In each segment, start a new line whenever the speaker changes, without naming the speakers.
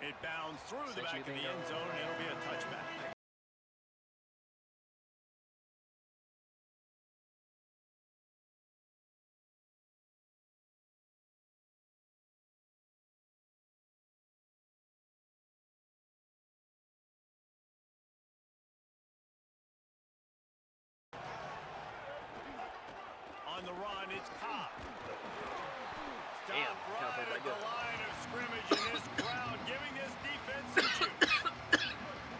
It bounds through the back of the end zone, and it'll be a touchback. On the run, it's Cobb. Stop right at the line of scrimmage in this crowd, giving this defense some juice.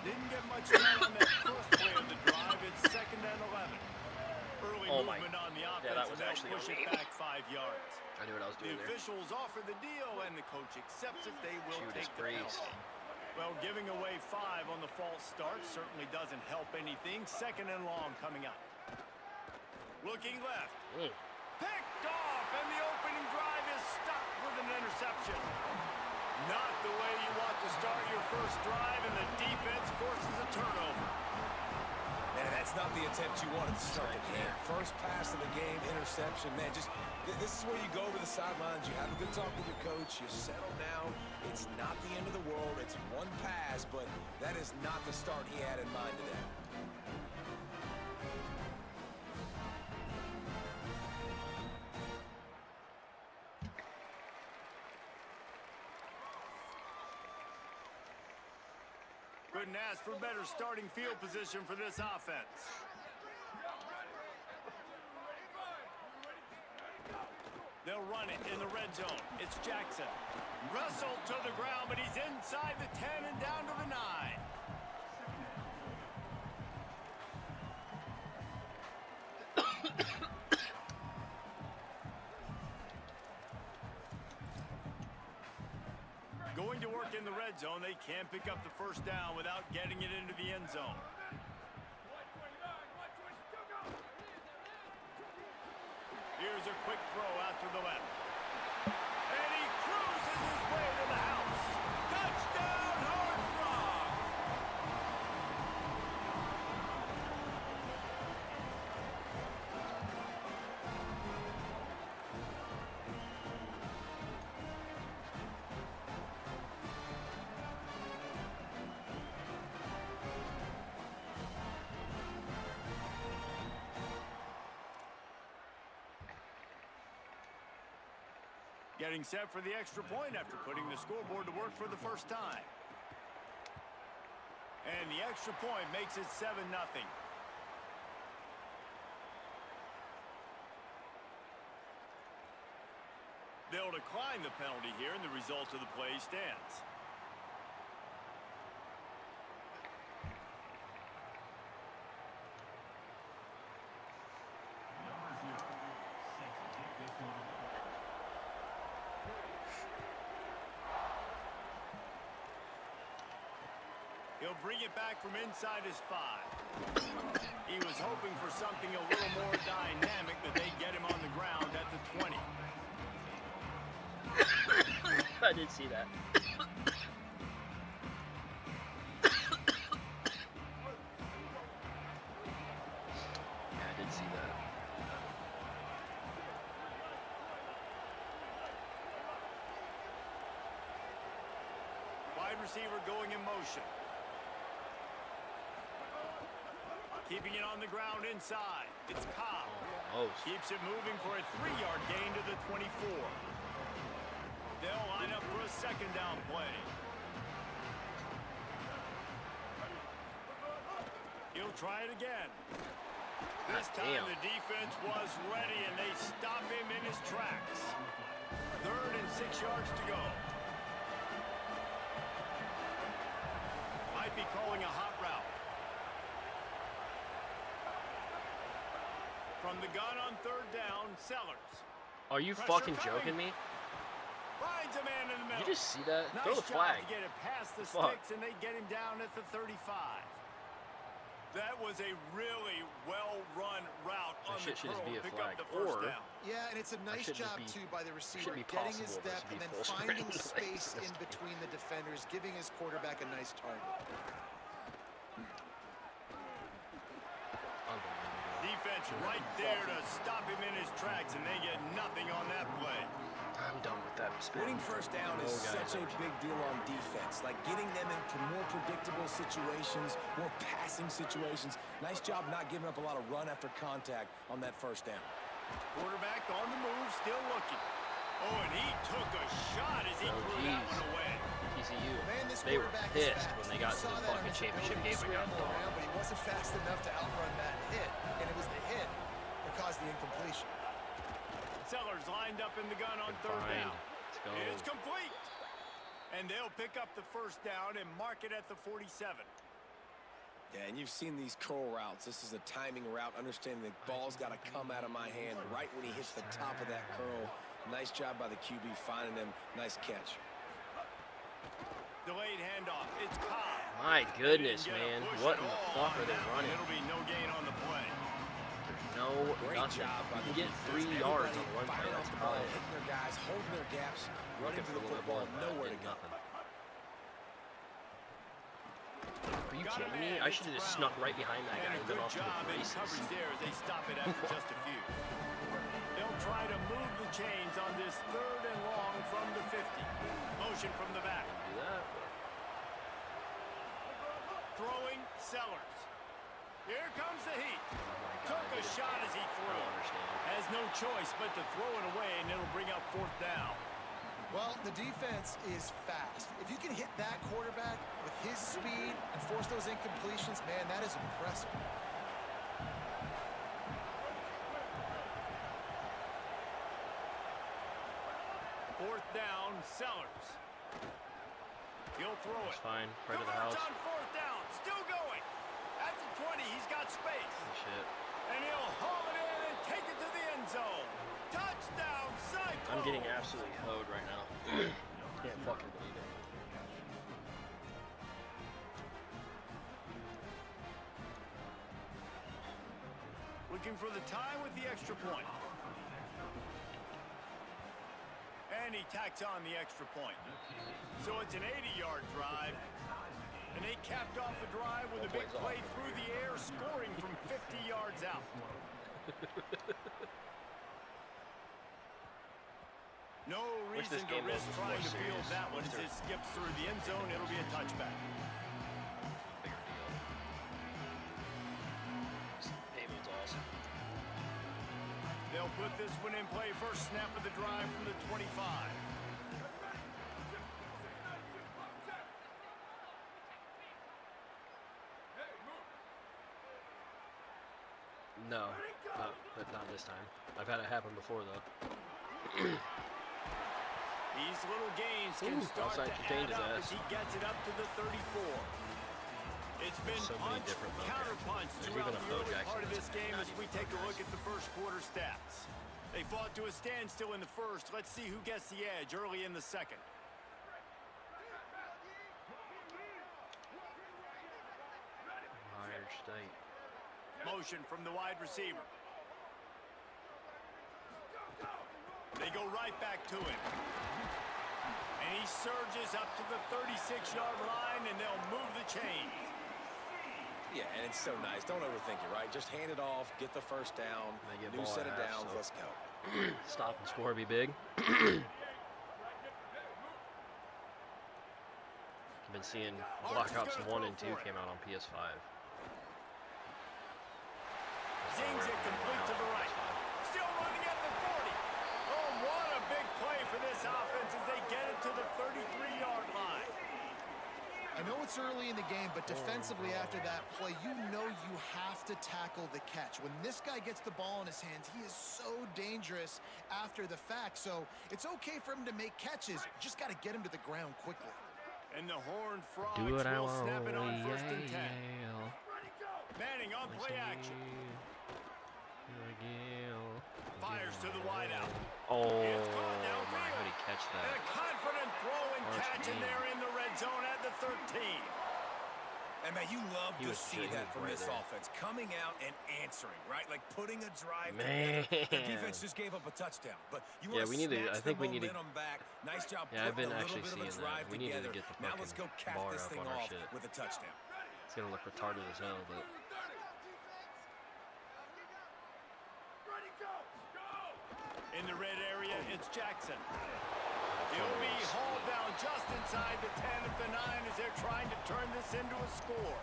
Didn't get much time on that first play of the drive. It's 2nd and 11. Early movement on the offense, and they'll push it back 5 yards.
I knew what I was doing.
The officials offer the deal, and the coach accepts it. They will take the penalty. Well, giving away 5 on the false start certainly doesn't help anything. 2nd and long coming up. Looking left. Picked off, and the opening drive is stopped with an interception. Not the way you want to start your first drive, and the defense forces a turnover.
Man, that's not the attempt you wanted to start the game. First pass of the game, interception. Man, this is where you go to the sidelines. You have a good talk with your coach. You settle down. It's not the end of the world. It's one pass, but that is not the start he had in mind today.
Couldn't ask for better starting field position for this offense. They'll run it in the red zone. It's Jackson. Wrestled to the ground, but he's inside the 10 and down to the 9. Going to work in the red zone. They can't pick up the first down without getting it into the end zone. Here's a quick throw out to the left. And he cruises his way to the house. Touchdown, Horned Frog! Getting set for the extra point after putting the scoreboard to work for the first time. And the extra point makes it 7-0. They'll decline the penalty here, and the result of the play stands. He'll bring it back from inside his 5. He was hoping for something a little more dynamic, but they get him on the ground at the 20.
I did see that. Yeah, I did see that.
Wide receiver going in motion. Keeping it on the ground inside. It's Cobb. Keeps it moving for a 3-yard gain to the 24. They'll line up for a 2nd down play. He'll try it again. This time the defense was ready, and they stop him in his tracks. 3rd and 6 yards to go. Might be calling a hot route. From the gun on 3rd down, Sellers.
Are you fucking joking me?
Finds a man in the middle.
You just see that?
Nice
Throw the flag.
To get it past the sticks, and they get him down at the 35. That was a really well-run route on the curl to pick up the first down.
Yeah, and it's a nice job, too, by the receiver, getting his step and then finding space in between the defenders, giving his quarterback a nice target.
Defense right there to stop him in his tracks, and they get nothing on that play.
I'm done with that spin.
Winning first down is such a big deal on defense. Like getting them into more predictable situations, more passing situations. Nice job not giving up a lot of run after contact on that first down.
Quarterback on the move, still looking. Oh, and he took a shot as he threw that one away.
TCU,
Man, this
they were
quarterback is
pissed
fast.
when they got to the fucking championship game and got
around,
dogged.
but he wasn't fast enough to outrun that hit, and it was the hit that caused the incompletion.
Sellers lined up in the gun on third down.
Let's go.
It's complete. And they'll pick up the first down and mark it at the 47.
Yeah, and you've seen these curl routes. This is a timing route, understanding the ball's got to come out of my hand right when he hits the top of that curl. Nice job by the QB finding him. Nice catch.
Delayed handoff. It's Cobb.
My goodness, man. What in the fuck are they running?
It'll be no gain on the play.
No,
Great
nothing.
job by
You
the
can get
defense.
3 yards on
Everybody
one play.
firing
That's
off the ball,
probably
hitting their guys, holding their gaps, running to the football, nowhere to go.
Are you kidding me? I should have just snuck right behind that guy
And a
and been
good
off to the
job in
races.
coverage there as they stop it after just a few. They'll try to move the chains on this third and long from the 50. Motion from the back.
Do that.
Throwing Sellers. Here comes the heat.
Oh my God,
Took a shot as he
I
threw.
don't understand.
Has no choice but to throw it away, and it'll bring up fourth down.
Well, the defense is fast. If you can hit that quarterback with his speed and force those incompletions, man, that is impressive.
Fourth down, Sellers. He'll throw
It's
it.
fine. Right to the house.
On fourth down, still going. At the 20, he's got space.
Oh, shit.
And he'll haul it in and take it to the end zone. Touchdown, Cyclones.
I'm getting absolutely hoed right now. Can't fucking believe it.
Looking for the tie with the extra point. And he tacks on the extra point. So it's an 80-yard drive. And they capped off the drive with a big play through the air, scoring from 50 yards out. No reason to risk trying to field that one. As it skips through the end zone, it'll be a touchback.
Bigger deal. This payment's awesome.
They'll put this one in play. First snap of the drive from the 25.
No, but not this time. I've had it happen before, though.
These little gains can start to add up as he gets it up to the 34. It's been
so many
punch,
different
counter-punch throughout the early part of this game as we take a look at the first quarter stats. They fought to a standstill in the first. Let's see who gets the edge early in the second.
Ohio State.
Motion from the wide receiver. They go right back to him. And he surges up to the 36-yard line, and they'll move the chain.
Yeah, and it's so nice. Don't overthink it, right? Just hand it off, get the first down, new set of downs, let's go.
Stop and score be big. I've been seeing Black Ops 1 and 2 came out on PS5.
Zings it complete to the right. Still running at the 40. Oh, what a big play for this offense as they get it to the 33-yard line.
I know it's early in the game, but defensively after that play, you know you have to tackle the catch. When this guy gets the ball in his hands, he is so dangerous after the fact. So it's okay for him to make catches. You just got to get him to the ground quickly.
And the Horned Frogs
Do what I
will
want.
snap it on first and 10. Manning on play action. Fires to the wideout.
Oh,
It's caught downfield.
my, how did he catch
And
that?
a confident throw and
First
catch, and
game.
they're in the red zone at the 13.
And man, you love
He
to
was
see
shitty
that from
right
this
there.
offense. Coming out and answering, right? Like putting a drive
Man.
together. The defense just gave up a touchdown. But you
Yeah,
want
we need to-
snatch
I think
the
we need to-
momentum back. Nice job
Yeah, I've
putting
been
a little
actually
bit of a
seeing
drive
that. We need to
together.
get the
Now let's go
fucking
cap
bar
this
up
thing
on our
off
shit.
with a touchdown.
It's gonna look retarded as hell, but
In the red area, it's Jackson. He'll be hauled down just inside the 10 at the 9 as they're trying to turn this into a score.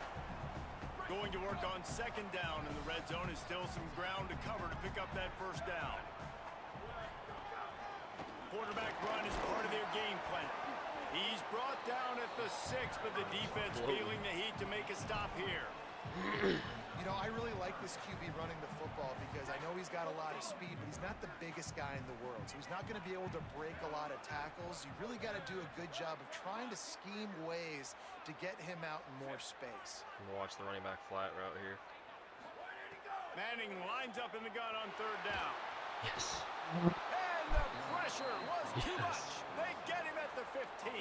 Going to work on second down in the red zone is still some ground to cover to pick up that first down. Quarterback run is part of their game plan. He's brought down at the 6, but the defense feeling the heat to make a stop here.
You know, I really like this QB running the football because I know he's got a lot of speed, but he's not the biggest guy in the world. So he's not going to be able to break a lot of tackles. You really got to do a good job of trying to scheme ways to get him out in more space.
We'll watch the running back flat route here.
Manning lines up in the gun on third down.
Yes.
And the pressure was too much. They get him at the 15.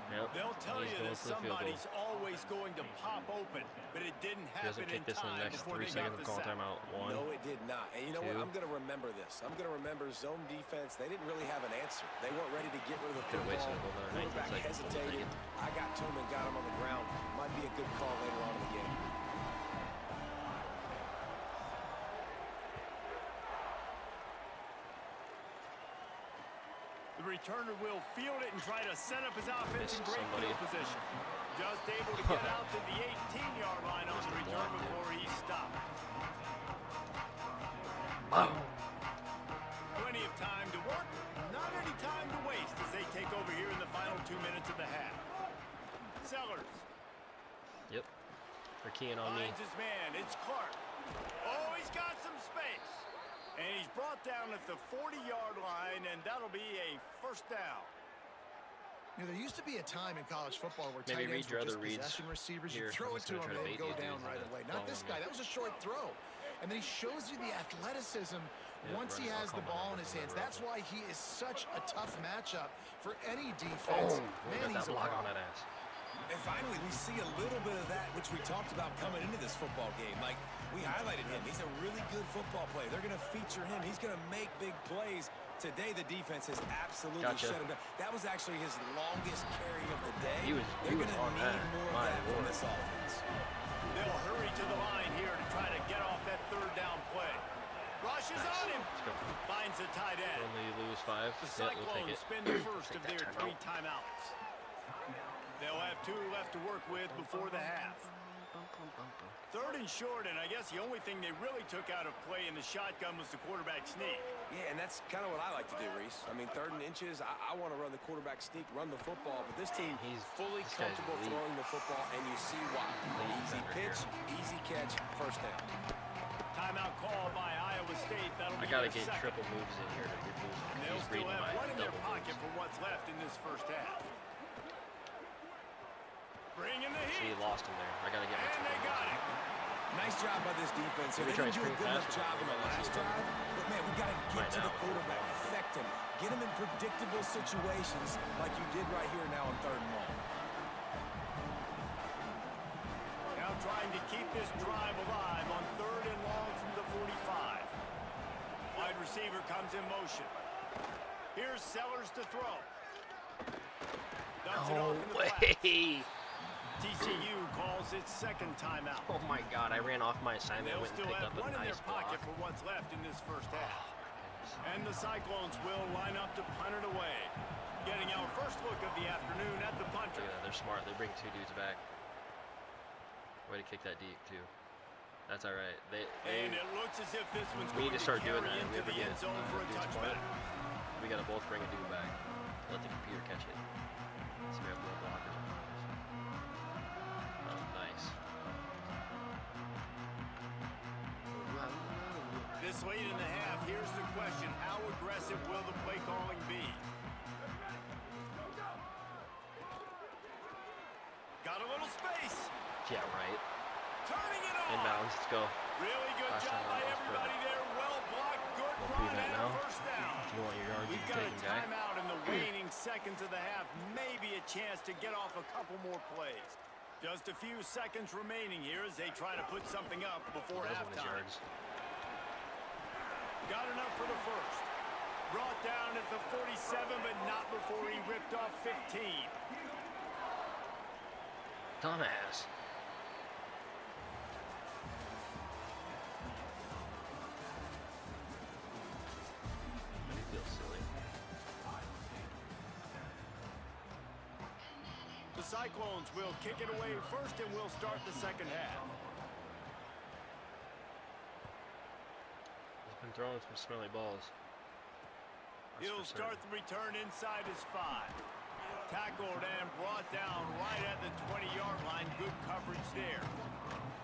Yep.
They'll tell you that somebody's always going to pop open, but it didn't happen in
this in the
time
next
before
3
they got
seconds
the
of call
sack.
timeout. 1.
No, it did not. And you know what? I'm going to remember this. I'm going to remember zone defense. They didn't really have an answer. They weren't ready to get rid of the
Could've wasted
football.
another 19
Quarterback
seconds.
hesitated. I got to him and got him on the ground. Might be a good call later on in the game.
The returner will field it and try to set up his offense in great
somebody.
field position. Just able to get out to the 18-yard line on the return before he stopped.
Wow.
Plenty of time to work, not any time to waste as they take over here in the final 2 minutes of the half. Sellers.
Yep. They're keying on me.
Finds his man. It's Clark. Oh, he's got some space. And he's brought down at the 40-yard line, and that'll be a first down.
You know, there used to be a time in college football where
Maybe
tight ends
read your
were
other
just
reads
possession receivers.
here.
You throw
I'm
it
just
to
gonna
him
try to
and
bait
go
these
down
dudes
right
into
away. Not this
following
guy.
me.
That was a short throw. And then he shows you the athleticism once he
right,
has
I'll
the
call
ball
my
in his
number
hands.
for
That's why he is such a tough matchup for any defense. Man,
Got that
he's a
block on
problem.
that ass.
And finally, we see a little bit of that, which we talked about coming into this football game. Like, we highlighted him. He's a really good football player. They're going to feature him. He's going to make big plays. Today, the defense has absolutely shut him down. That was actually his longest carry of the day. They're going to need more of that from this offense.
They'll hurry to the line here to try to get off that third down play. Rushes on him.
Let's go.
Finds the tight end.
Only lose 5.
The
Yeah, we'll take
Cyclones
it.
spend the first of
Take
their
that
3 timeouts. They'll have 2 left to work with before the half. Third and short, and I guess the only thing they really took out of play in the shotgun was the quarterback sneak.
Yeah, and that's kind of what I like to do, Reese. I mean, 3rd and inches, I want to run the quarterback sneak, run the football, but this team
This
fully
guy's
comfortable
elite.
throwing the football, and you see why. Easy pitch, easy catch, first down.
Timeout call by Iowa State. That'll
I
be
gotta
their
get
second.
triple moves in here to get moves.
And they'll
He's
still
reading
have
my
one in their
double
pocket
moves.
for what's left in this first half. Bring in the
See, he
heat.
lost him there. I gotta get my
And
triple
they got
moves.
it.
Nice job by this defense here.
Maybe
They
try
didn't do a
screen
good enough
faster,
job in the
maybe
last
see
drive, but man, we've got to get
Right
to the
now.
quarterback, affect him, get him in predictable situations like you did right here now on 3rd and long.
Now trying to keep this drive alive on 3rd and long from the 45. Wide receiver comes in motion. Here's Sellers to throw. Dumps it
No
off in the flats.
way!
TCU calls its second timeout.
Oh my god, I ran off my assignment,
They'll
went and
still
picked
have
up a
one in
nice
their pocket
block.
for what's left in this first half. And the Cyclones will line up to punt it away. Getting our first look of the afternoon at the punter.
Look at that, they're smart. They bring 2 dudes back. Way to kick that deep, too. That's alright.
And it looks as if this one's
We
going
need to start doing
carry
that. We
into
ever
the
get
end zone for a
dudes
touchback.
apart, we gotta both bring a dude back. Let the computer catch it. So we have more blockers on ours. Oh, nice.
This late in the half, here's the question. How aggressive will the play calling be? Got a little space.
Yeah, right.
Turning it on.
Inbounds, let's go.
Really good
Last
job
time
by
that was
everybody there. Well blocked. Good
Don't
run
prevent
and a
now.
first down.
If you want your yards, you
We've
can
got
take
a
them back.
timeout in the waning seconds of the half. Maybe a chance to get off a couple more plays. Just a few seconds remaining here as they try to put something up before
He does want his
halftime.
yards.
Got enough for the first. Brought down at the 47, but not before he ripped off 15.
Dumbass.
Cyclones will kick it away first, and we'll start the second half.
He's been throwing some smelly balls.
He'll start the return inside his 5. Tackled and brought down right at the 20-yard line. Good coverage there.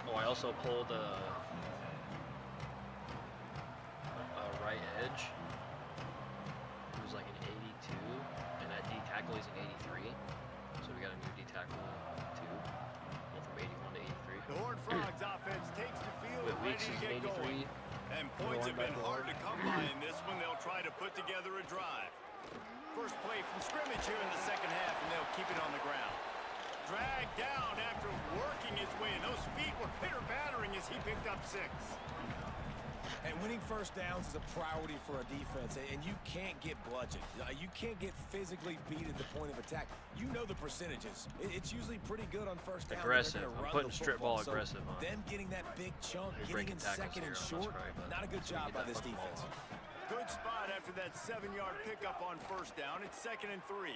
Oh, I also pulled a right edge. It was like an 82, and at D tackle he's an 83. So we got a new D tackle 2, went from 81 to 83.
The Horned Frogs offense takes the field
With
ready
Weeks
to
is
get
83.
going. And points have been hard to come by in this one. They'll try to put together a drive. First play from scrimmage here in the second half, and they'll keep it on the ground. Dragged down after working his way, and those feet were pitter-pattering as he picked up 6.
And winning first downs is a priority for a defense, and you can't get bludgeoned. You can't get physically beat at the point of attack. You know the percentages. It's usually pretty good on first down.
Aggressive. I'm putting strip ball aggressive on.
Them getting that big chunk, getting in second and short, not a good job by this defense.
Good spot after that 7-yard pickup on first down. It's 2nd and 3.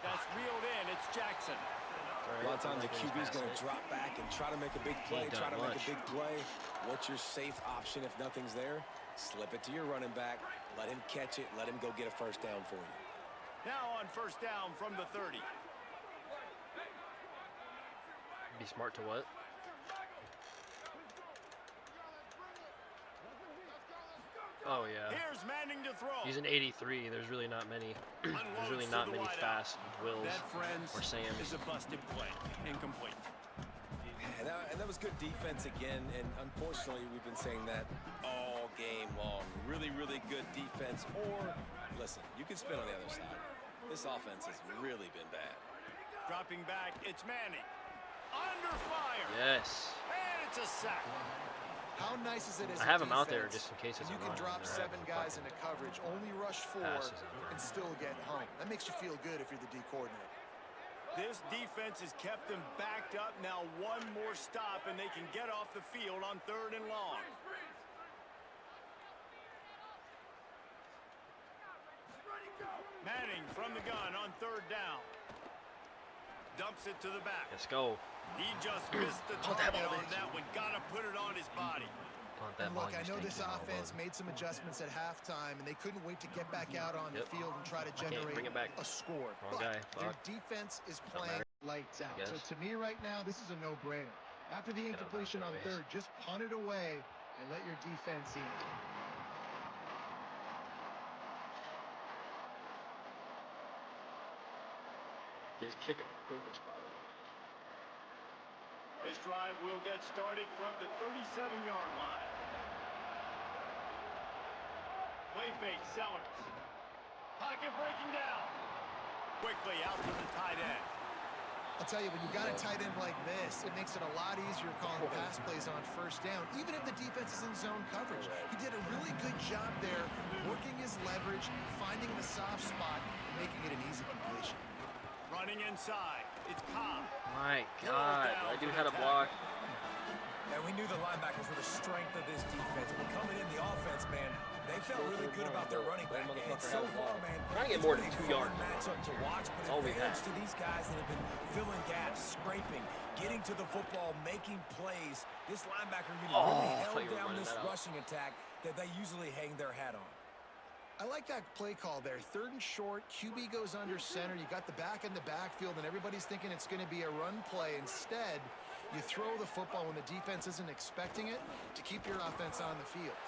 That's reeled in. It's Jackson.
A lot of times the QB's going to drop back and try to make a big play, What's your safe option if nothing's there? Slip it to your running back, let him catch it, let him go get a first down for you.
Now on first down from the 30.
Be smart to what? Oh yeah.
Here's Manning to throw.
He's an 83. There's really not many. There's really not many fast Wills or Sams.
Is a busted play, incomplete.
And that was good defense again. And unfortunately, we've been saying that all game long. Really, really good defense. Or listen, you can spin on the other side. This offense has really been bad.
Dropping back, it's Manning. Under fire.
Yes.
And it's a sack.
How nice is it as
I have him out there just in case it's
you can drop 7 guys into coverage, only rush 4, and still get home. That makes you feel good if you're the D coordinator.
This defense has kept them backed up. Now one more stop, and they can get off the field on 3rd and long. Manning from the gun on 3rd down. Dumps it to the back.
Let's go.
He just missed the target on that one. Gotta put it on his body.
And look, I know this offense made some adjustments at halftime, and they couldn't wait to get back out on the field and try to generate a score. But their defense is playing lights out. So to me right now, this is a no-brainer. After the incompletion on 3rd, just punt it away and let your defense in.
Just kick it. Perfect spot.
This drive will get started from the 37-yard line. Play fake, Sellers. Pocket breaking down. Quickly out to the tight end.
I'll tell you, when you got a tight end like this, it makes it a lot easier calling pass plays on first down, even if the defense is in zone coverage. He did a really good job there, working his leverage, finding the soft spot, making it an easy completion.
Running inside. It's Cobb.
My God, I do had a block.
And we knew the linebackers were the strength of this defense. But coming in the offense, man, they felt really good about their running back. And so far, man,
trying to get more than 2 yards.
Matchup to watch, but advantage to these guys that have been filling gaps, scraping, getting to the football, making plays. This linebacker unit really held down this rushing attack that they usually hang their hat on.
I like that play call there. 3rd and short, QB goes under center. You got the back in the backfield, and everybody's thinking it's going to be a run play. Instead, you throw the football when the defense isn't expecting it to keep your offense on the field.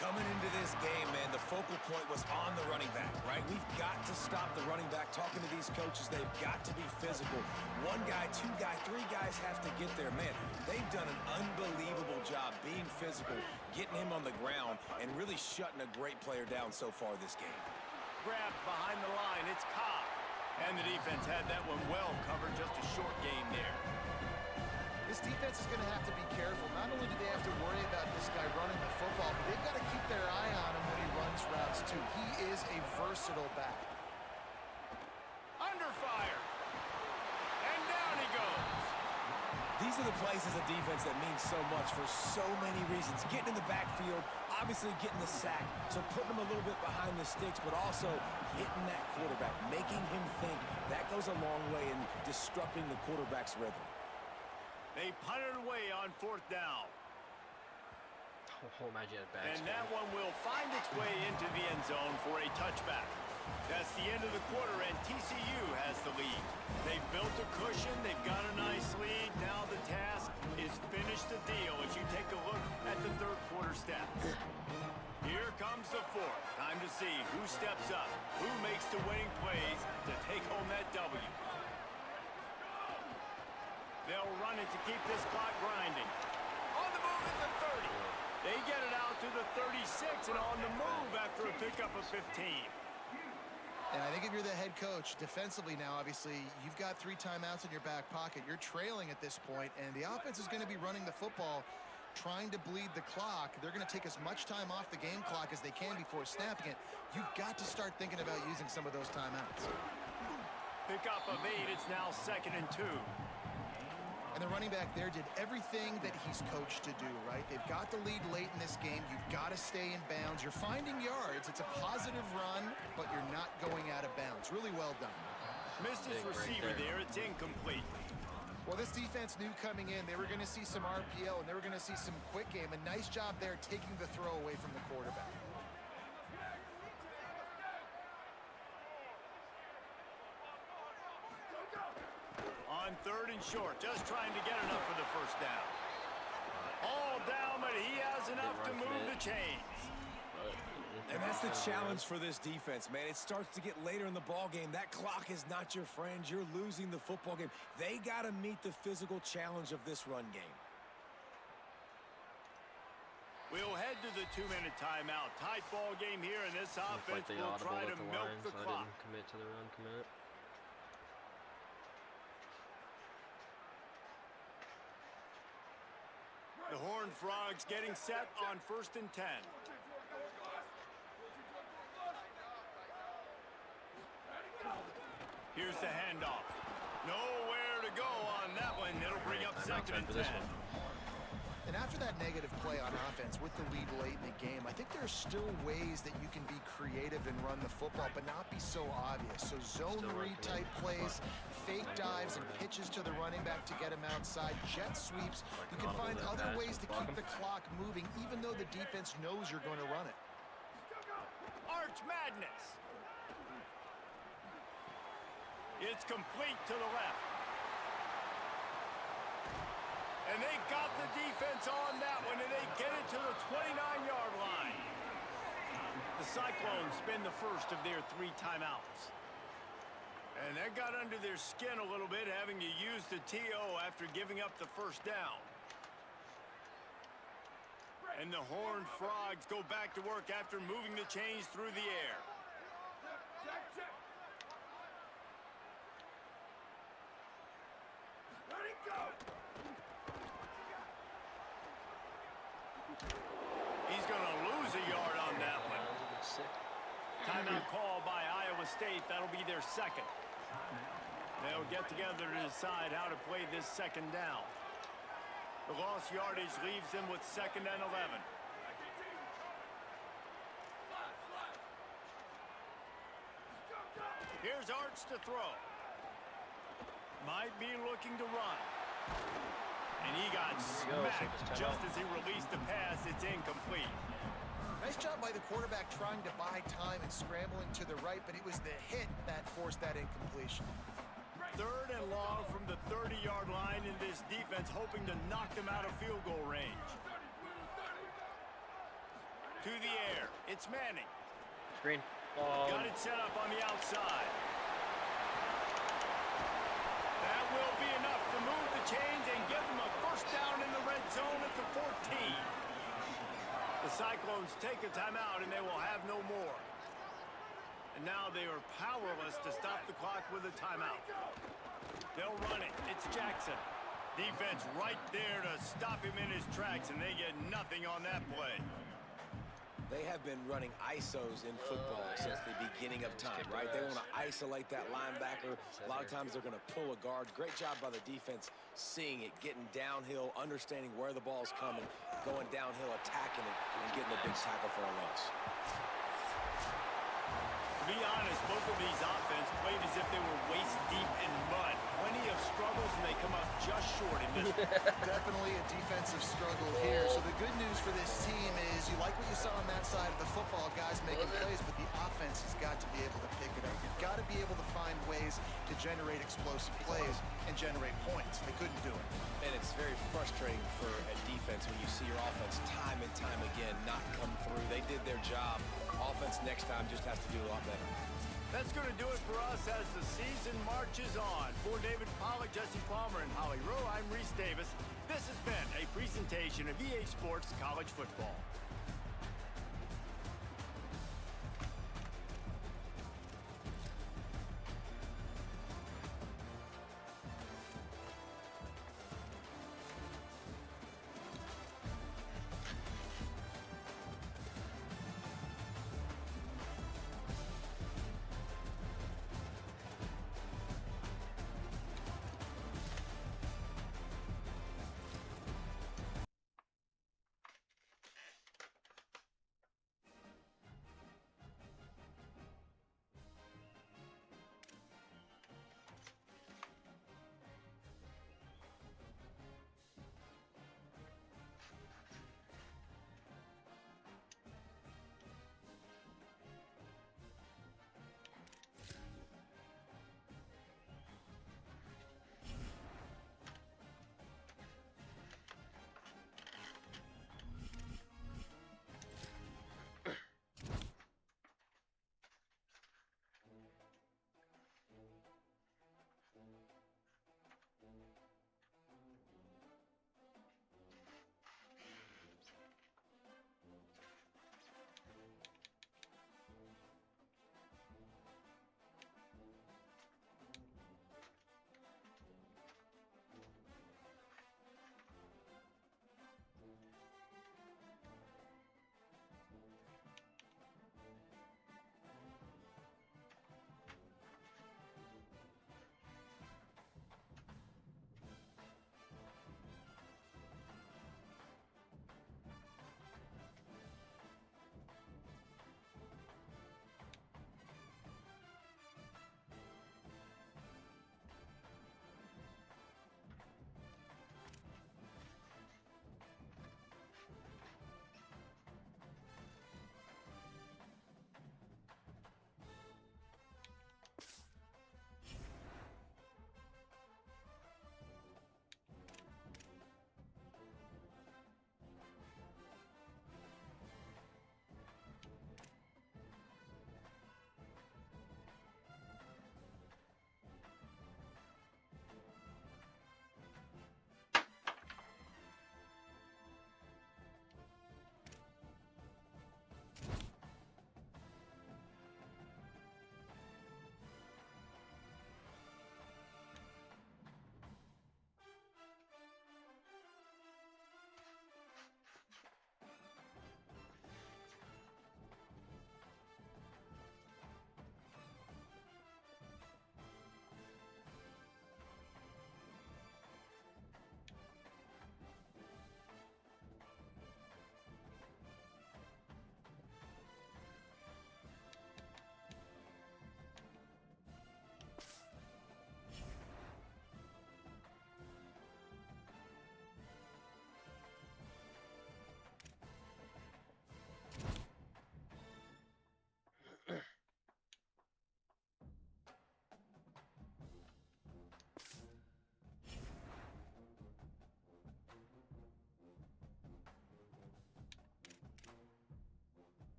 Coming into this game, man, the focal point was on the running back, right? We've got to stop the running back. Talking to these coaches, they've got to be physical. 1 guy, 2 guy, 3 guys have to get there. Man, they've done an unbelievable job being physical, getting him on the ground, and really shutting a great player down so far this game.
Grabbed behind the line, it's Cobb. And the defense had that one well covered, just a short gain there.
This defense is going to have to be careful. Not only do they have to worry about this guy running the football, but they've got to keep their eye on him when he runs routes too. He is a versatile back.
Under fire. And down he goes.
The these are the plays as a defense that mean so much for so many reasons. Getting in the backfield, obviously getting the sack, so putting them a little bit behind the sticks, but also hitting that quarterback, making him think. That goes a long way in disrupting the quarterback's rhythm.
They punted away on 4th down.
Oh, imagine that back.
And that one will find its way into the end zone for a touchback. That's the end of the quarter, and TCU has the lead. They've built a cushion. They've got a nice lead. Now the task is finish the deal as you take a look at the 3rd quarter stats. Here comes the 4th. Time to see who steps up, who makes the winning plays to take home that W. They'll run it to keep this clock grinding. On the move at the 30. They get it out to the 36 and on the move after a pickup of 15.
And I think if you're the head coach, defensively now, obviously, you've got 3 timeouts in your back pocket. You're trailing at this point, and the offense is going to be running the football, trying to bleed the clock. They're going to take as much time off the game clock as they can before snapping it. You've got to start thinking about using some of those timeouts.
Pickup of 8. It's now 2nd and 2.
And the running back there did everything that he's coached to do, right? They've got the lead late in this game. You've got to stay in bounds. You're finding yards. It's a positive run, but you're not going out of bounds. Really well done.
Missed his receiver there. It's incomplete.
Well, this defense knew coming in they were going to see some RPO, and they were going to see some quick game. A nice job there taking the throw away from the quarterback.
On 3rd and short, just trying to get enough for the 1st down. All down, but he has enough to move the chains.
And that's the challenge for this defense, man. It starts to get later in the ball game. That clock is not your friend. You're losing the football game. They got to meet the physical challenge of this run game.
We'll head to the 2-minute timeout. Tight ball game here, and this offense will try to milk the clock.
I didn't commit to the run commit.
The Horned Frogs getting set on 1st and 10. Here's the handoff. Nowhere to go on that one. It'll bring up 2nd and 10.
And after that negative play on offense with the lead late in the game, I think there's still ways that you can be creative and run the football, but not be so obvious. So zone read type plays, fake dives and pitches to the running back to get him outside, jet sweeps. You can find other ways to keep the clock moving, even though the defense knows you're going to run it.
Arch Madness. It's complete to the left. And they got the defense on that one, and they get it to the 29-yard line. The Cyclones spend the first of their 3 timeouts. And that got under their skin a little bit, having to use the TO after giving up the 1st down. And the Horned Frogs go back to work after moving the chains through the air. Ready, go! He's going to lose a yard on that one. Timeout call by Iowa State. That'll be their 2nd. They'll get together to decide how to play this 2nd down. The lost yardage leaves them with 2nd and 11. Here's Arch to throw. Might be looking to run. And he got smacked just as he released the pass. It's incomplete.
Nice job by the quarterback trying to buy time and scrambling to the right, but it was the hit that forced that incompletion.
3rd and long from the 30-yard line, in this defense hoping to knock them out of field goal range. To the air. It's Manning.
Screen.
Got it set up on the outside. That will be enough to move the chains and give them a 1st down in the red zone at the 14. The Cyclones take a timeout, and they will have no more. And now they are powerless to stop the clock with a timeout. They'll run it. It's Jackson. Defense right there to stop him in his tracks, and they get nothing on that play.
They have been running ISOs in football since the beginning of time, right? They want to isolate that linebacker. A lot of times they're going to pull a guard. Great job by the defense seeing it, getting downhill, understanding where the ball's coming, going downhill, attacking it, and getting a big tackle for a loss.
To be honest, both of these offense played as if they were waist deep in mud. Plenty of struggles, and they come up just short in this one.
Definitely a defensive struggle here. So the good news for this team is you like what you saw on that side of the football, guys making plays, but the offense has got to be able to pick it up. You've got to be able to find ways to generate explosive plays and generate points. They couldn't do it.
And it's very frustrating for a defense when you see your offense time and time again not come through. They did their job. Offense next time just has to do a lot better.
That's going to do it for us as the season marches on. For David Pollack, Jesse Palmer, and Holly Rowe, I'm Reese Davis. This has been a presentation of EA Sports College Football.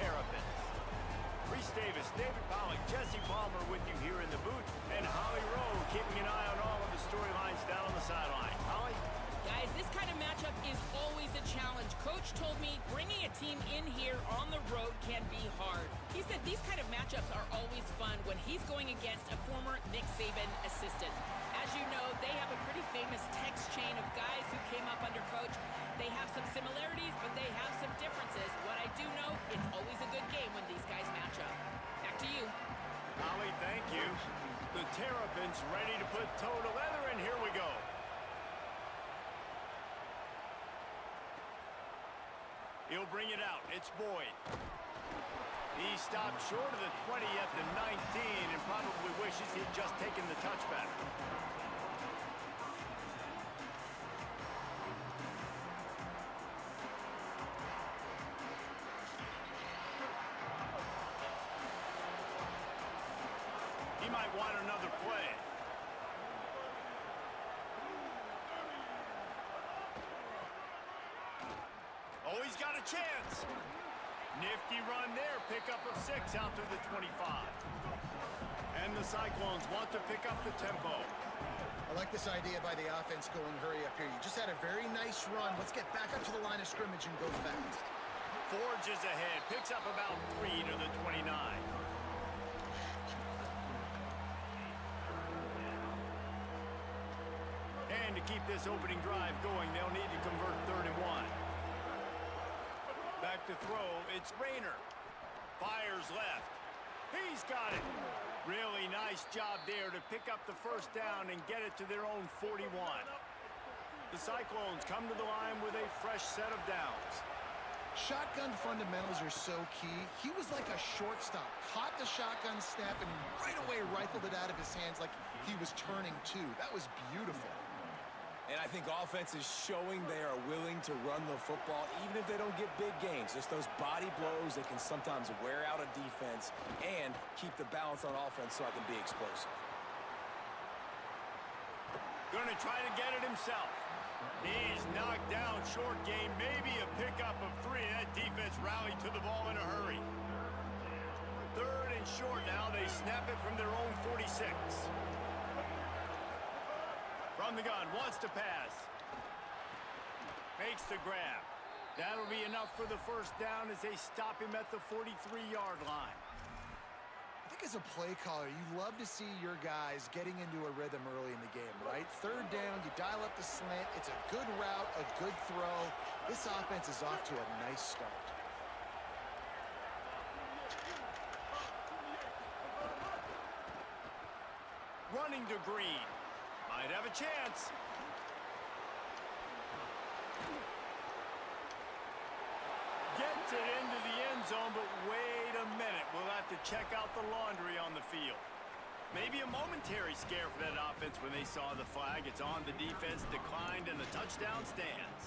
Terrapins. Reese Davis, David Pollack, Jesse Palmer with you here in the booth, and Holly Rowe keeping an eye on all of the storylines down on the sideline. Holly?
Guys, this kind of matchup is always a challenge. Coach told me bringing a team in here on the road can be hard. He said these kind of matchups are always fun when he's going against a former Nick Saban assistant. As you know, they have a pretty famous text chain of guys who came up under Coach. They have some similarities, but they have some differences. What I do know, it's always a good game when these guys match up. Back to you.
Holly, thank you. The Terrapins ready to put toe to leather, and here we go. He'll bring it out. It's Boyd. He stopped short of the 20 at the 19 and probably wishes he'd just taken the touchback. He might want another play. Oh, he's got a chance. Nifty run there. Pickup of 6 out to the 25. And the Cyclones want to pick up the tempo.
I like this idea by the offense going hurry up here. You just had a very nice run. Let's get back up to the line of scrimmage and go fast.
Forges ahead. Picks up about 3 to the 29. And to keep this opening drive going, they'll need to convert 3rd and 1. Back to throw, it's Rayner. Fires left. He's got it. Really nice job there to pick up the first down and get it to their own 41. The Cyclones come to the line with a fresh set of downs.
Shotgun fundamentals are so key. He was like a shortstop. Caught the shotgun snap and right away rifled it out of his hands like he was turning two. That was beautiful.
And I think offense is showing they are willing to run the football, even if they don't get big gains. Just those body blows that can sometimes wear out a defense and keep the balance on offense so I can be explosive.
Gonna try to get it himself. He's knocked down short game, maybe a pickup of 3. That defense rallied to the ball in a hurry. 3rd and short now. They snap it from their own 46. From the gun, wants to pass. Makes the grab. That'll be enough for the first down as they stop him at the 43-yard line.
I think as a play caller, you love to see your guys getting into a rhythm early in the game, right? 3rd down, you dial up the slant. It's a good route, a good throw. This offense is off to a nice start.
Running to Green. Might have a chance. Gets it into the end zone, but wait a minute. We'll have to check out the laundry on the field. Maybe a momentary scare for that offense when they saw the flag. It's on the defense, declined, and the touchdown stands.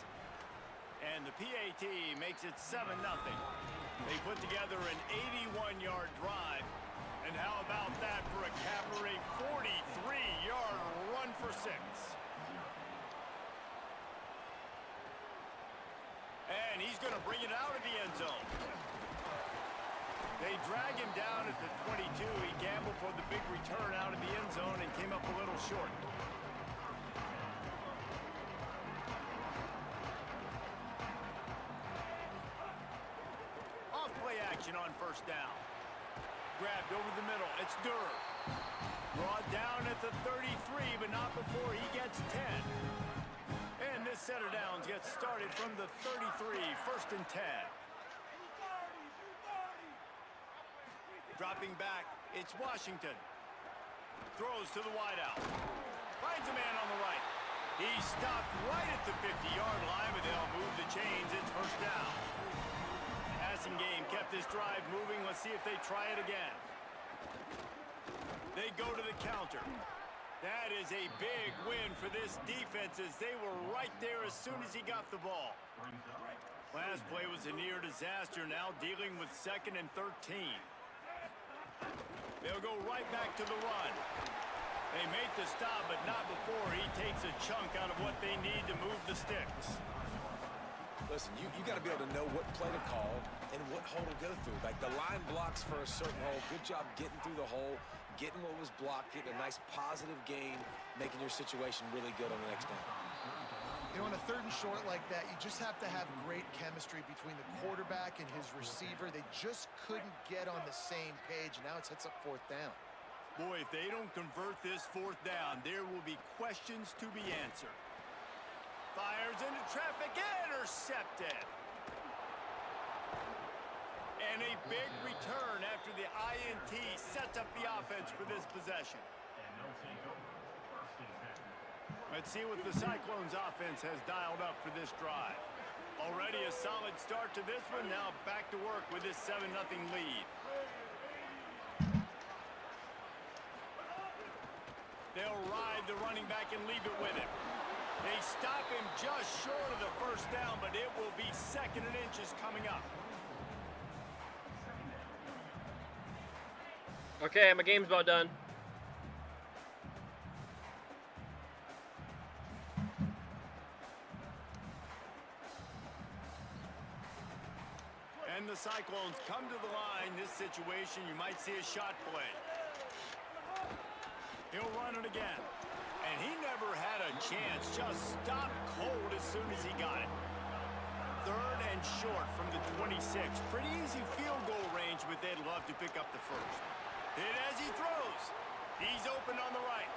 And the PAT makes it 7-0. They put together an 81-yard drive. And how about that for a cabaret 43-yard run for 6? And he's going to bring it out of the end zone. They drag him down at the 22. He gambled for the big return out of the end zone and came up a little short. Off play action on first down. Grabbed over the middle. It's Durr. Brought down at the 33, but not before he gets 10. And this set of downs gets started from the 33, 1st and 10. Dropping back, it's Washington. Throws to the wideout. Finds a man on the right. He stopped right at the 50-yard line, but they'll move the chains. It's first down. Passing game kept this drive moving. Let's see if they try it again. They go to the counter. That is a big win for this defense as they were right there as soon as he got the ball. Last play was a near disaster, now dealing with 2nd and 13. They'll go right back to the run. They make the stop, but not before he takes a chunk out of what they need to move the sticks.
Listen, you got to be able to know what play to call and what hold to go through. Like the line blocks for a certain hole. Good job getting through the hole, getting what was blocked, getting a nice positive gain, making your situation really good on the next down.
You know, on a 3rd and short like that, you just have to have great chemistry between the quarterback and his receiver. They just couldn't get on the same page. Now it sets up 4th down.
Boy, if they don't convert this 4th down, there will be questions to be answered. Fires into traffic, intercepted. And a big return after the INT sets up the offense for this possession. Let's see what the Cyclones offense has dialed up for this drive. Already a solid start to this one. Now back to work with this 7-0 lead. They'll ride the running back and leave it with him. They stop him just short of the 1st down, but it will be 2nd and inches coming up.
Okay, my game's about done.
And the Cyclones come to the line. This situation, you might see a shot play. He'll run it again. And he never had a chance. Just stopped cold as soon as he got it. 3rd and short from the 26. Pretty easy field goal range, but they'd love to pick up the 1st. Hit as he throws. He's open on the right.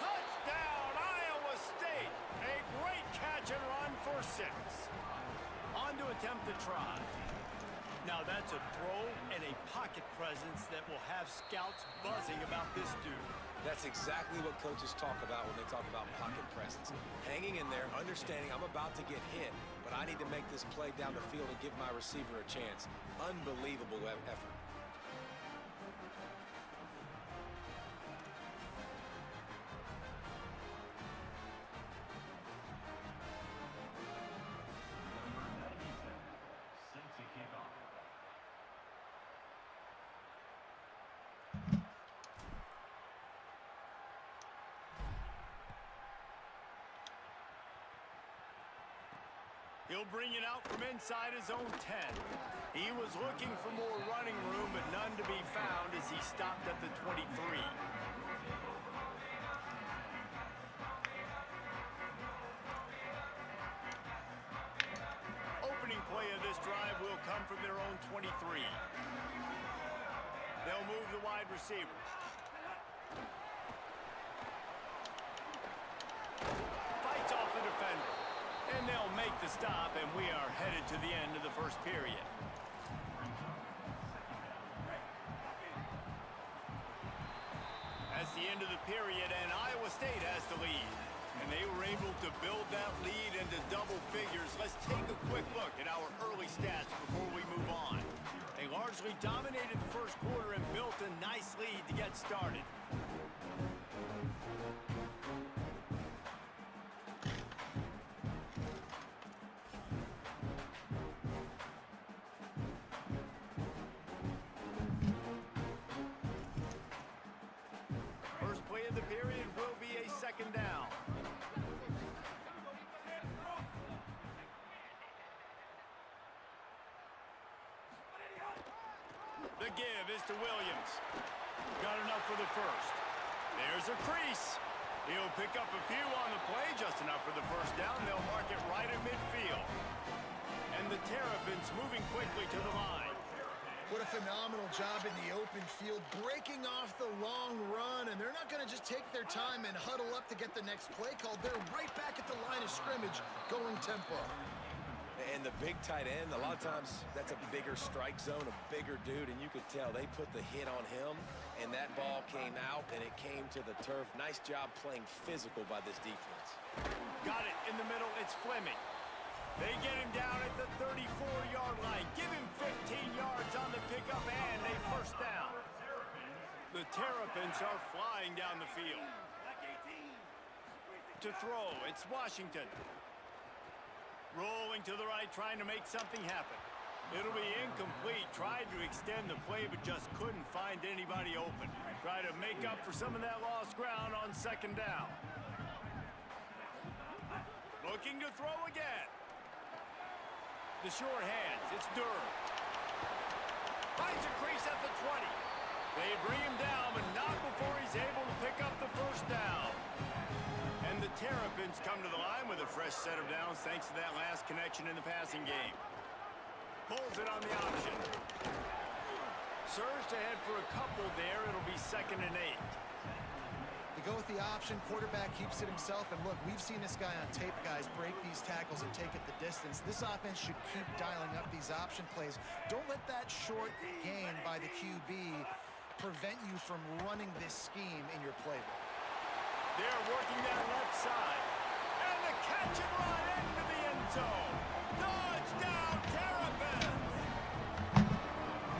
Touchdown, Iowa State. A great catch and run for 6. On to attempt the try. Now that's a throw and a pocket presence that will have scouts buzzing about this dude.
That's exactly what coaches talk about when they talk about pocket presence. Hanging in there, understanding I'm about to get hit, but I need to make this play down the field and give my receiver a chance. Unbelievable effort.
He'll bring it out from inside his own 10. He was looking for more running room, but none to be found as he stopped at the 23. Opening play of this drive will come from their own 23. They'll move the wide receiver. Fights off the defender. And they'll make the stop, and we are headed to the end of the 1st period. That's the end of the period, and Iowa State has the lead. And they were able to build that lead into double figures. Let's take a quick look at our early stats before we move on. They largely dominated the 1st quarter and built a nice lead to get started. Down. The give is to Williams. Got enough for the 1st. There's a crease. He'll pick up a few on the play, just enough for the 1st down. They'll mark it right at midfield. And the Terrapins moving quickly to the line.
What a phenomenal job in the open field, breaking off the long run, and they're not going to just take their time and huddle up to get the next play called. They're right back at the line of scrimmage, going tempo.
And the big tight end, a lot of times that's a bigger strike zone, a bigger dude, and you could tell they put the hit on him, and that ball came out, and it came to the turf. Nice job playing physical by this defense.
Got it in the middle. It's Fleming. They get him down at the 34-yard line. Give him 15 yards on the pickup and a 1st down. The Terrapins are flying down the field. To throw, it's Washington. Rolling to the right, trying to make something happen. It'll be incomplete. Tried to extend the play, but just couldn't find anybody open. Try to make up for some of that lost ground on 2nd down. Looking to throw again. The sure hands. It's Durham. Finds a crease at the 20. They bring him down, but not before he's able to pick up the first down. And the Terrapins come to the line with a fresh set of downs thanks to that last connection in the passing game. Pulls it on the option. Surged ahead for a couple there. It'll be 2nd and 8.
They go with the option. Quarterback keeps it himself. And look, we've seen this guy on tape, guys, break these tackles and take it the distance. This offense should keep dialing up these option plays. Don't let that short gain by the QB prevent you from running this scheme in your playbook.
They're working that left side. And the catch and run into the end zone. Touchdown, Terrapins!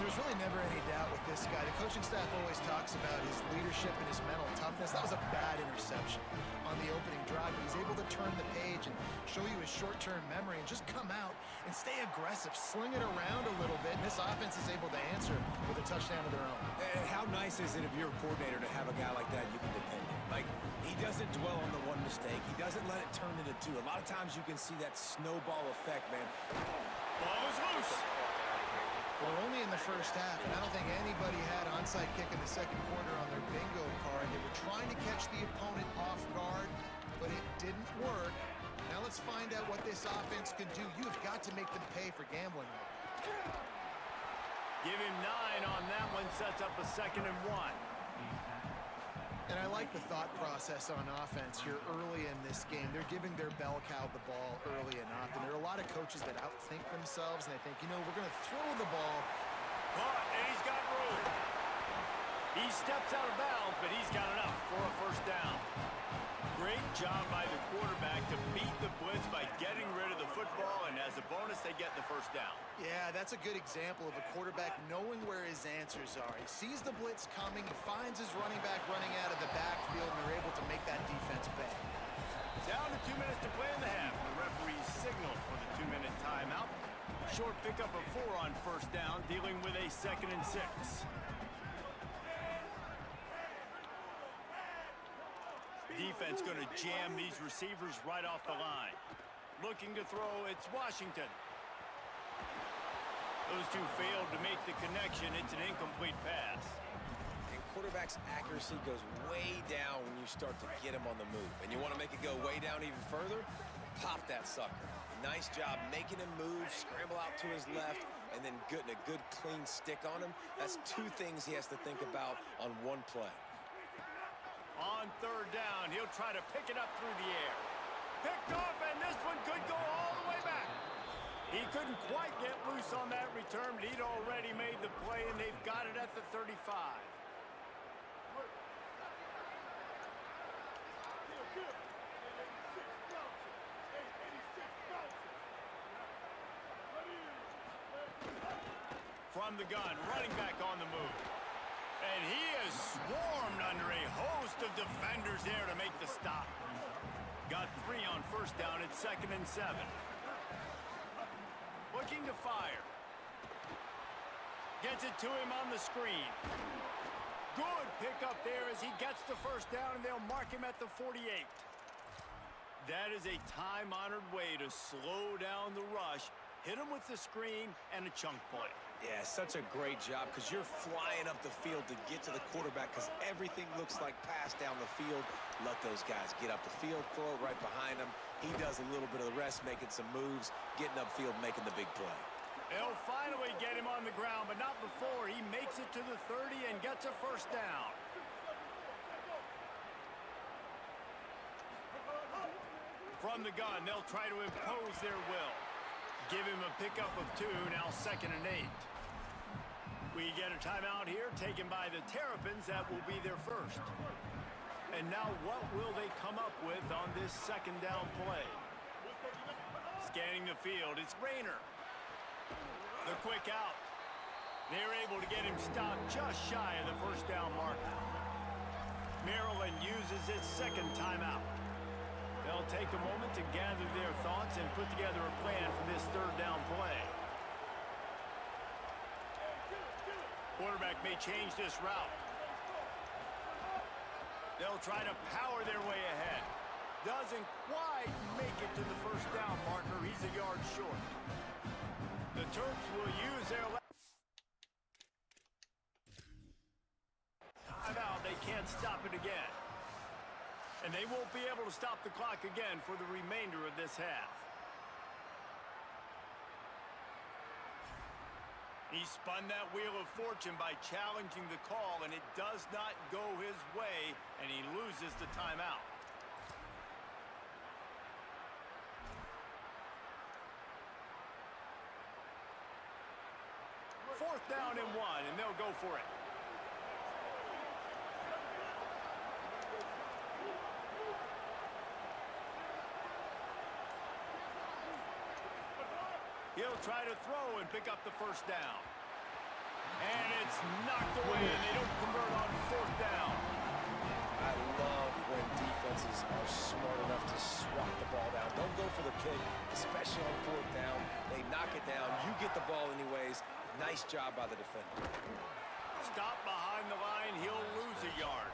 There's really never any doubt with this guy. The coaching staff always talks about his leadership and his mental toughness. That was a bad interception on the opening drive. He's able to turn the page and show you his short-term memory and just come out and stay aggressive, sling it around a little bit, and this offense is able to answer with a touchdown of their own.
And how nice is it if you're a coordinator to have a guy like that you can depend on? Like, he doesn't dwell on the one mistake. He doesn't let it turn into two. A lot of times you can see that snowball effect, man.
Ball is loose.
Well, only in the first half, and I don't think anybody had onside kick in the second quarter on their bingo card. They were trying to catch the opponent off guard, but it didn't work. Now let's find out what this offense can do. You've got to make them pay for gambling.
Give him 9 on that one. Sets up a 2nd and 1.
And I like the thought process on offense here early in this game. They're giving their bell cow the ball early and often. There are a lot of coaches that outthink themselves, and they think, you know, we're going to throw the ball.
Caught, and he's got room. He steps out of bounds, but he's got enough for a first down. Great job by the quarterback to beat the blitz by getting rid of the football, and as a bonus, they get the first down.
Yeah, that's a good example of a quarterback knowing where his answers are. He sees the blitz coming, he finds his running back running out of the backfield, and they're able to make that defense pay.
Down to 2 minutes to play in the half. The referees signal for the 2-minute timeout. Short pickup of 4 on first down, dealing with a 2nd and 6. Defense going to jam these receivers right off the line. Looking to throw, it's Washington. Those two failed to make the connection. It's an incomplete pass.
And quarterback's accuracy goes way down when you start to get him on the move. And you want to make it go way down even further? Pop that sucker. Nice job making him move, scramble out to his left, and then getting a good clean stick on him. That's 2 things he has to think about on one play.
On third down, he'll try to pick it up through the air. Picked off, and this one could go all the way back. He couldn't quite get loose on that return, but he'd already made the play, and they've got it at the 35. From the gun, running back on the move. And he is swarmed under a host of defenders there to make the stop. Got 3 on first down at 2nd and 7. Looking to fire. Gets it to him on the screen. Good pickup there as he gets the first down, and they'll mark him at the 48. That is a time-honored way to slow down the rush, hit him with the screen, and a chunk play.
Yeah, such a great job because you're flying up the field to get to the quarterback because everything looks like pass down the field. Let those guys get up the field, throw it right behind him. He does a little bit of the rest, making some moves, getting upfield, making the big play.
They'll finally get him on the ground, but not before he makes it to the 30 and gets a first down. From the gun, they'll try to impose their will. Give him a pickup of 2, now 2nd and 8. We get a timeout here taken by the Terrapins. That will be their first. And now what will they come up with on this 2nd down play? Scanning the field, it's Rayner. The quick out. They're able to get him stopped just shy of the first down marker. Maryland uses its 2nd timeout. They'll take a moment to gather their thoughts and put together a plan for this 3rd down play. Quarterback may change this route. They'll try to power their way ahead. Doesn't quite make it to the first down marker. He's a yard short. Terps will use their timeout. They can't stop it again. And they won't be able to stop the clock again for the remainder of this half. He spun that wheel of fortune by challenging the call, and it does not go his way, and he loses the timeout. Fourth down and 1, and they'll go for it. He'll try to throw and pick up the first down. And it's knocked away, and they don't convert on fourth down.
I love when defenses are smart enough to swat the ball down. Don't go for the pick, especially on fourth down. They knock it down. You get the ball anyways. Nice job by the defender.
Stop behind the line. He'll lose a yard.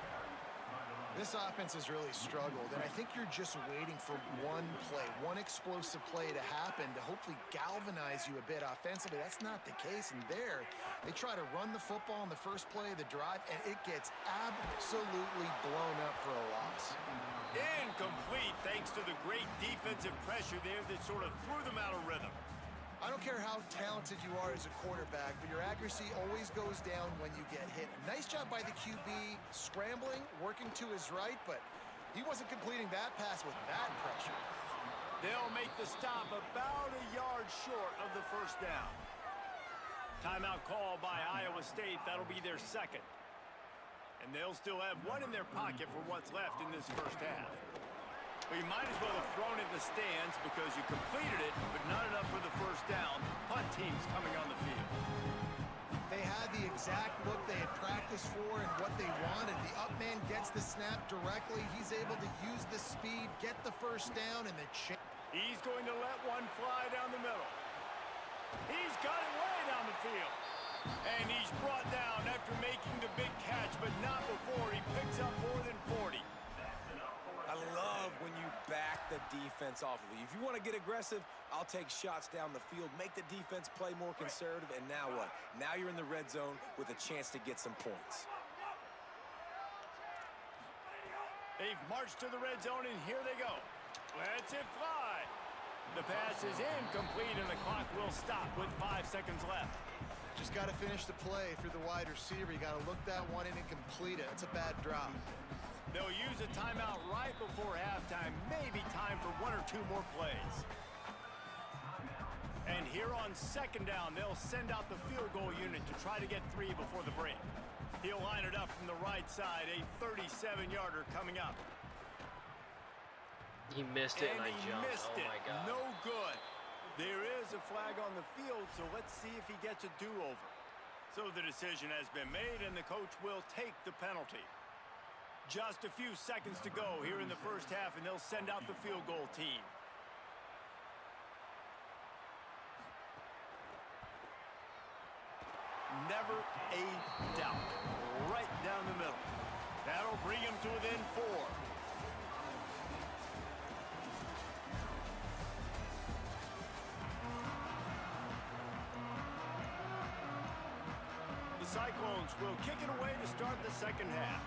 This offense has really struggled, and I think you're just waiting for one play, one explosive play to happen to hopefully galvanize you a bit offensively. That's not the case, and there, they try to run the football on the first play of the drive, and it gets absolutely blown up for a loss.
Incomplete, thanks to the great defensive pressure there that sort of threw them out of rhythm.
I don't care how talented you are as a quarterback, but your accuracy always goes down when you get hit. Nice job by the QB, scrambling, working to his right, but he wasn't completing that pass with that pressure.
They'll make the stop about a yard short of the first down. Timeout call by Iowa State. That'll be their second. And they'll still have one in their pocket for what's left in this first half. Well, you might as well have thrown it in the stands because you completed it, but not enough for the first down. Punt team's coming on the field.
They had the exact look they had practiced for and what they wanted. The up man gets the snap directly. He's able to use the speed, get the first down, and the
He's going to let one fly down the middle. He's got it way down the field. And he's brought down after making the big catch, but not before he picks up more than 40.
I love when you back the defense off of you. If you want to get aggressive, I'll take shots down the field, make the defense play more conservative, and now what? Now you're in the red zone with a chance to get some points.
They've marched to the red zone, and here they go. Let's it fly. The pass is incomplete, and the clock will stop with 5 seconds left.
Just got to finish the play. If you're the wide receiver, you got to look that one in and complete it. It's a bad drop.
They'll use a timeout right before halftime. Maybe time for 1 or 2 more plays. And here on second down, they'll send out the field goal unit to try to get 3 before the break. He'll line it up from the right side, a 37-yarder coming up.
He missed it, and I jumped.
Missed
oh,
it.
my God.
No good. There is a flag on the field, so let's see if he gets a do-over. So the decision has been made, and the coach will take the penalty. Just a few seconds to go here in the first half, and they'll send out the field goal team. Never a doubt. Right down the middle. That'll bring him to within 4. The Cyclones will kick it away to start the second half.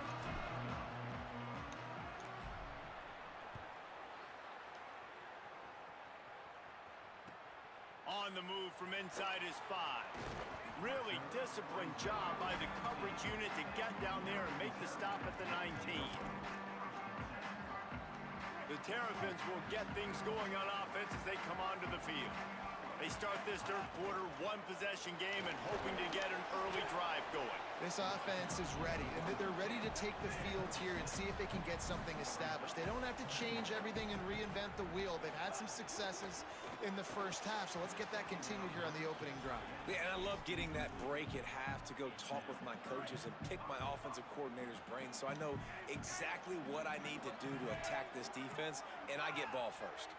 On the move from inside his 5. Really disciplined job by the coverage unit to get down there and make the stop at the 19. The Terrapins will get things going on offense as they come onto the field. They start this third quarter, 1-possession game, and hoping to get an early drive going.
This offense is ready, and they're ready to take the field here and see if they can get something established. They don't have to change everything and reinvent the wheel. They've had some successes in the first half, so let's get that continued here on the opening drive.
Yeah, and I love getting that break at half to go talk with my coaches and pick my offensive coordinator's brain so I know exactly what I need to do to attack this defense, and I get ball first.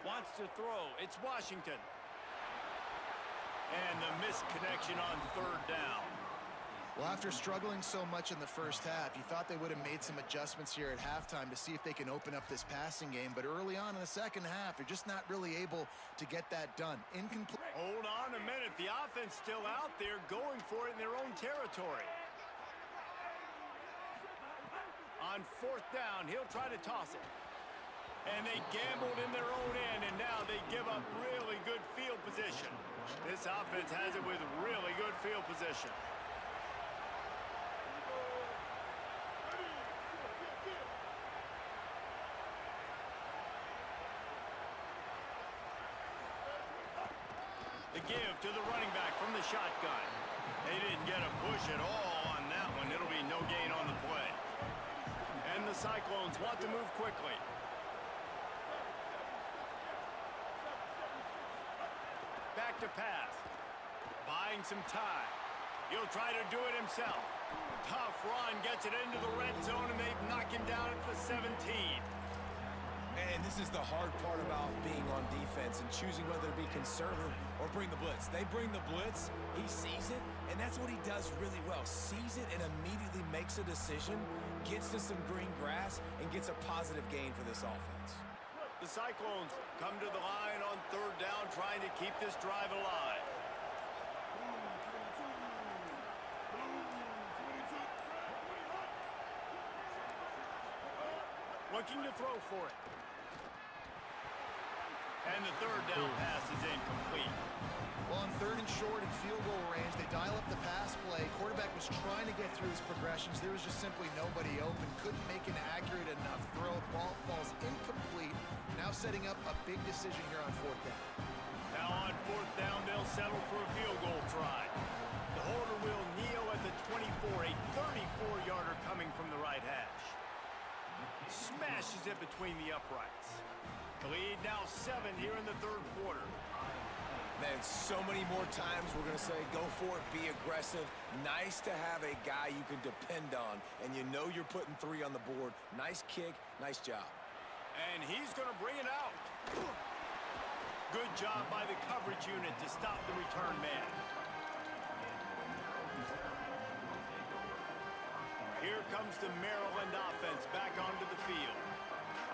Wants to throw. It's Washington. And the missed connection on third down.
Well, after struggling so much in the first half, you thought they would have made some adjustments here at halftime to see if they can open up this passing game. But early on in the second half, they're just not really able to get that done. Incomplete.
Hold on a minute. The offense still out there going for it in their own territory. On fourth down, he'll try to toss it. And they gambled in their own end, and now they give up really good field position. This offense has it with really good field position. The give to the running back from the shotgun. They didn't get a push at all on that one. It'll be no gain on the play. And the Cyclones want to move quickly. Back to pass. Buying some time. He'll try to do it himself. Tough run, gets it into the red zone, and they knock him down at the 17.
And this is the hard part about being on defense and choosing whether to be conservative or bring the blitz. They bring the blitz, he sees it, and that's what he does really well. Sees it and immediately makes a decision, gets to some green grass, and gets a positive gain for this offense.
The Cyclones come to the line on third down, trying to keep this drive alive. Looking to throw for it. And the third down pass is incomplete.
Well, on third and short and field goal range, they dial up the pass play. Quarterback was trying to get through his progressions. There was just simply nobody open. Couldn't make an accurate enough throw. Ball falls incomplete. Now setting up a big decision here on fourth down.
Now on fourth down, they'll settle for a field goal try. The holder will kneel at the 24, a 34-yarder coming from the right hash. Smashes it between the uprights. The lead now 7 here in the third quarter.
Man, so many more times we're going to say, go for it, be aggressive. Nice to have a guy you can depend on, and you know you're putting 3 on the board. Nice kick, nice job.
And he's going to bring it out. Good job by the coverage unit to stop the return man. Here comes the Maryland offense back onto the field.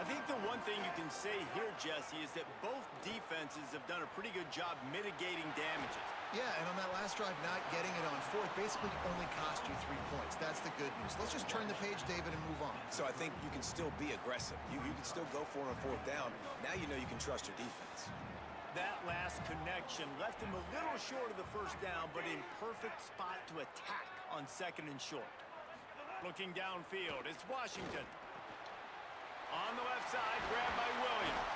I think the one thing you can say here, Jesse, is that both defenses have done a pretty good job mitigating damages.
Yeah, and on that last drive, not getting it on fourth basically only cost you 3 points. That's the good news. Let's just turn the page, David, and move on.
So I think you can still be aggressive. You can still go for it on fourth down. Now you know you can trust your defense.
That last connection left him a little short of the first down, but in perfect spot to attack on second and short. Looking downfield, it's Washington. On the left side, grabbed by Williams.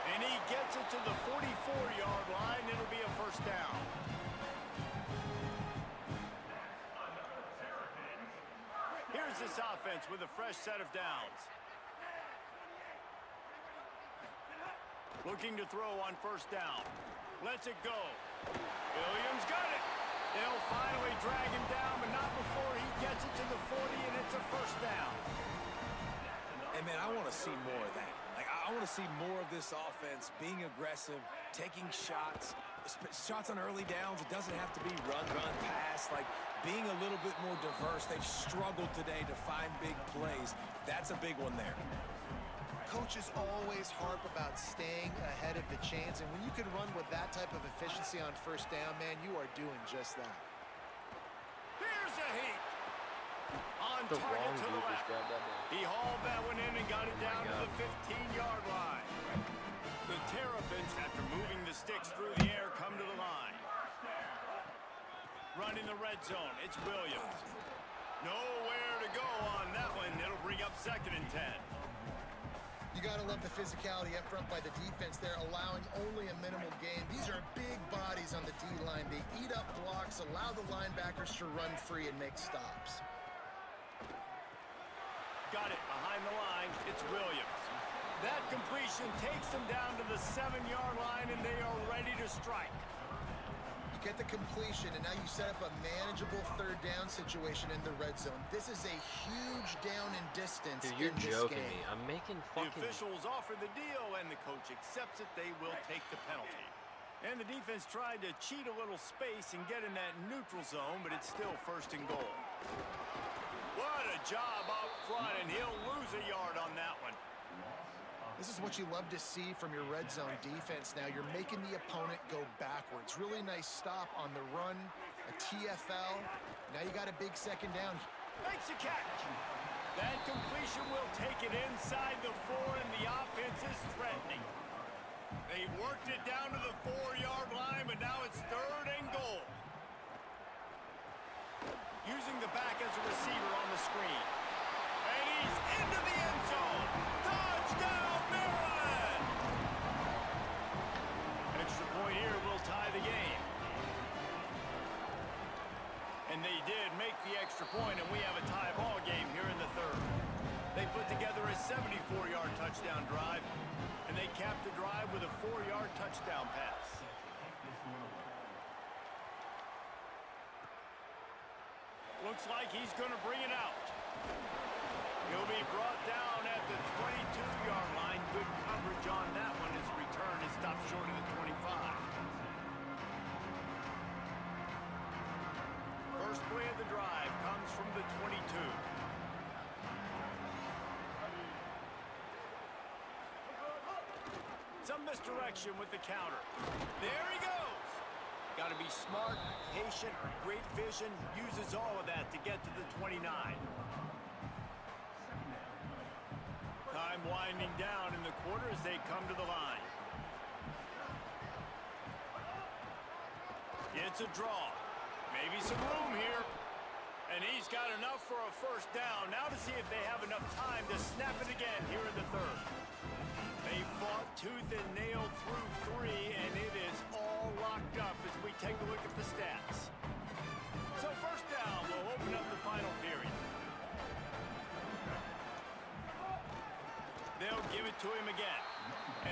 And he gets it to the 44-yard line. It'll be a first down. Here's this offense with a fresh set of downs. Looking to throw on first down. Lets it go. Williams got it. They'll finally drag him down, but not before he gets it to the 40, and it's a first down.
And, man, I want to see more of that. Like, I want to see more of this offense being aggressive, taking shots on early downs. It doesn't have to be run, pass. Like, being a little bit more diverse. They've struggled today to find big plays. That's a big one there.
Coaches always harp about staying ahead of the chains, and when you can run with that type of efficiency on first down, man, you are doing just that.
Here's a heat. On
The
target
wrong
to the
dude just
left.
grabbed that ball.
He hauled that one in and got it down to the 15-yard line. The Terrapins, after moving the sticks through the air, come to the line. Running the red zone, it's Williams. Nowhere to go on that one. It'll bring up second and 10.
You got to love the physicality up front by the defense there, allowing only a minimal gain. These are big bodies on the D-line. They eat up blocks, allow the linebackers to run free and make stops.
Got it behind the line. It's Williams. That completion takes them down to the 7-yard line, and they are ready to strike.
You get the completion, and now you set up a manageable third down situation in the red zone. This is a huge down in distance.
Dude, you're
in this
joking
game.
me. I'm making
The
fucking...
officials offer the deal, and the coach accepts it. They will take the penalty. And the defense tried to cheat a little space and get in that neutral zone, but it's still first and goal. What a job up front, and he'll lose a yard on that one.
This is what you love to see from your red zone defense now. You're making the opponent go backwards. Really nice stop on the run, a TFL. Now you got a big second down.
Makes a catch. That completion will take it inside the 4, and the offense is threatening. They've worked it down to the 4-yard line, but now it's third and goal. Using the back as a receiver on the screen. And he's into the end zone. Touchdown, Maryland! Extra point here will tie the game. And they did make the extra point, and we have a tie ball game here in the third. They put together a 74-yard touchdown drive, and they capped the drive with a 4-yard touchdown pass. Looks like he's going to bring it out. He'll be brought down at the 22-yard line. Good coverage on that one. His return is stopped short of the 25. First play of the drive comes from the 22. Some misdirection with the counter. There he goes. Got to be smart, patient, great vision. Uses all of that to get to the 29. Time winding down in the quarter as they come to the line. It's a draw. Maybe some room here. And he's got enough for a first down. Now to see if they have enough time to snap it again here in the third. They fought tooth and nail through 3, and it is all locked up as we take a look at the stats. So first down will open up the final period. They'll give it to him again.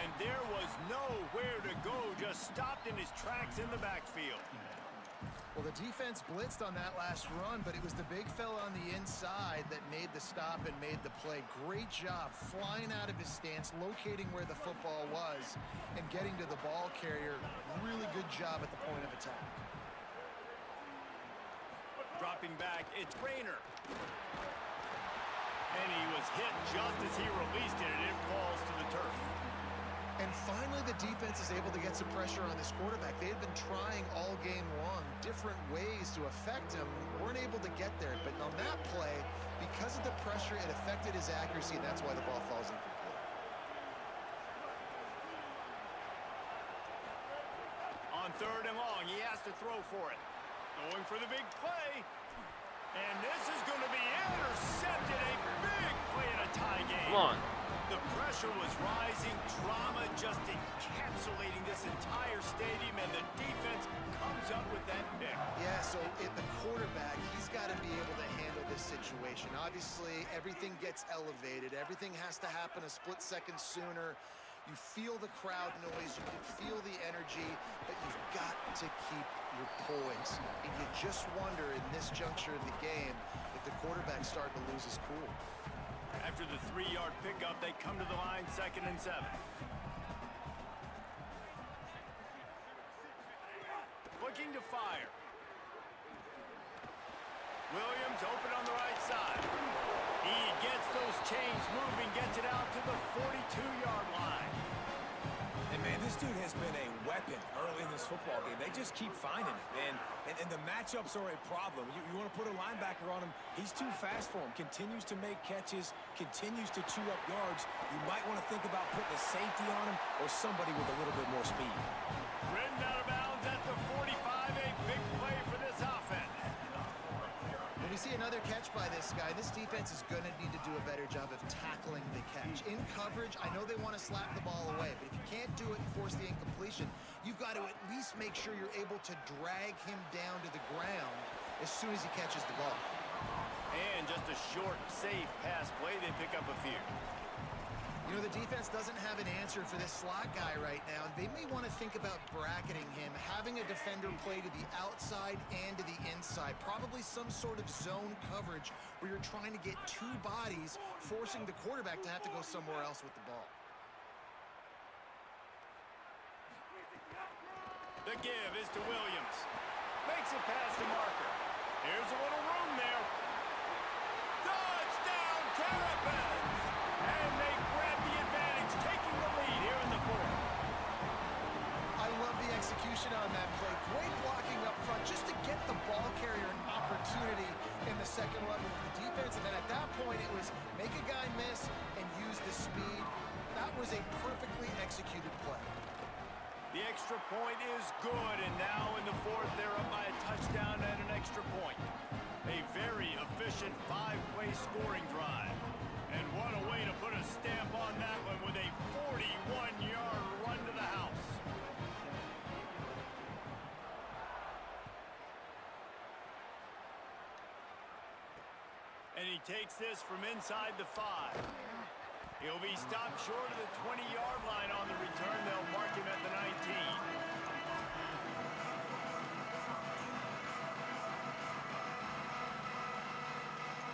And there was nowhere to go, just stopped in his tracks in the backfield.
Well, the defense blitzed on that last run, but it was the big fella on the inside that made the stop and made the play. Great job flying out of his stance, locating where the football was, and getting to the ball carrier. Really good job at the point of attack.
Dropping back, it's Rayner. And he was hit just as he released it, and it falls to the turf.
And finally, the defense is able to get some pressure on this quarterback. They had been trying all game long, different ways to affect him. Weren't able to get there. But on that play, because of the pressure, it affected his accuracy, and that's why the ball falls incomplete.
On third and long, he has to throw for it. Going for the big play. And this is going to be intercepted. A big play in a tie game.
Come on.
The pressure was rising, drama just encapsulating this entire stadium, and the defense comes up with that pick.
Yeah, so the quarterback, he's got to be able to handle this situation. Obviously, everything gets elevated. Everything has to happen a split second sooner. You feel the crowd noise, you can feel the energy, but you've got to keep your poise. And you just wonder in this juncture of the game if the quarterback's starting to lose his cool.
After the 3-yard pickup, they come to the line, 2nd and 7. Looking to fire. Williams open on the right side. He gets those chains moving, gets it out to the 42-yard line.
And man, this dude has been a weapon early in this football game. They just keep finding it. And the matchups are a problem. You want to put a linebacker on him, he's too fast for him. Continues to make catches, continues to chew up yards. You might want to think about putting a safety on him or somebody with a little bit more speed.
Ridden out of bounds at the 45, a big play for this offense.
When we see another catch by this guy, this defense is going to need to do a better job of tackling the catch. In coverage, I know they want to slap the ball away, but if you can't do it and force the incompletion, you've got to at least make sure you're able to drag him down to the ground as soon as he catches the ball.
And just a short, safe pass play, they pick up a few.
You know, the defense doesn't have an answer for this slot guy right now. They may want to think about bracketing him, having a defender play to the outside and to the inside. Probably some sort of zone coverage where you're trying to get two bodies, forcing the quarterback to have to go somewhere else with the ball.
The give is to Williams. Makes it past the marker. Here's a little room there. Touchdown, Terrapins! And they grab the advantage, taking the lead here in the fourth.
I love the execution on that play. Great blocking up front just to get the ball carrier an opportunity in the second level of the defense. And then at that point, it was make a guy miss and use the speed. That was a perfectly executed play.
The extra point is good, and now in the fourth, they're up by a touchdown and an extra point. A very efficient five-play scoring drive. And what a way to put a stamp on that one with a 41-yard run to the house. And he takes this from inside the 5. He'll be stopped short of the 20-yard line on the return. They'll mark him at the 19.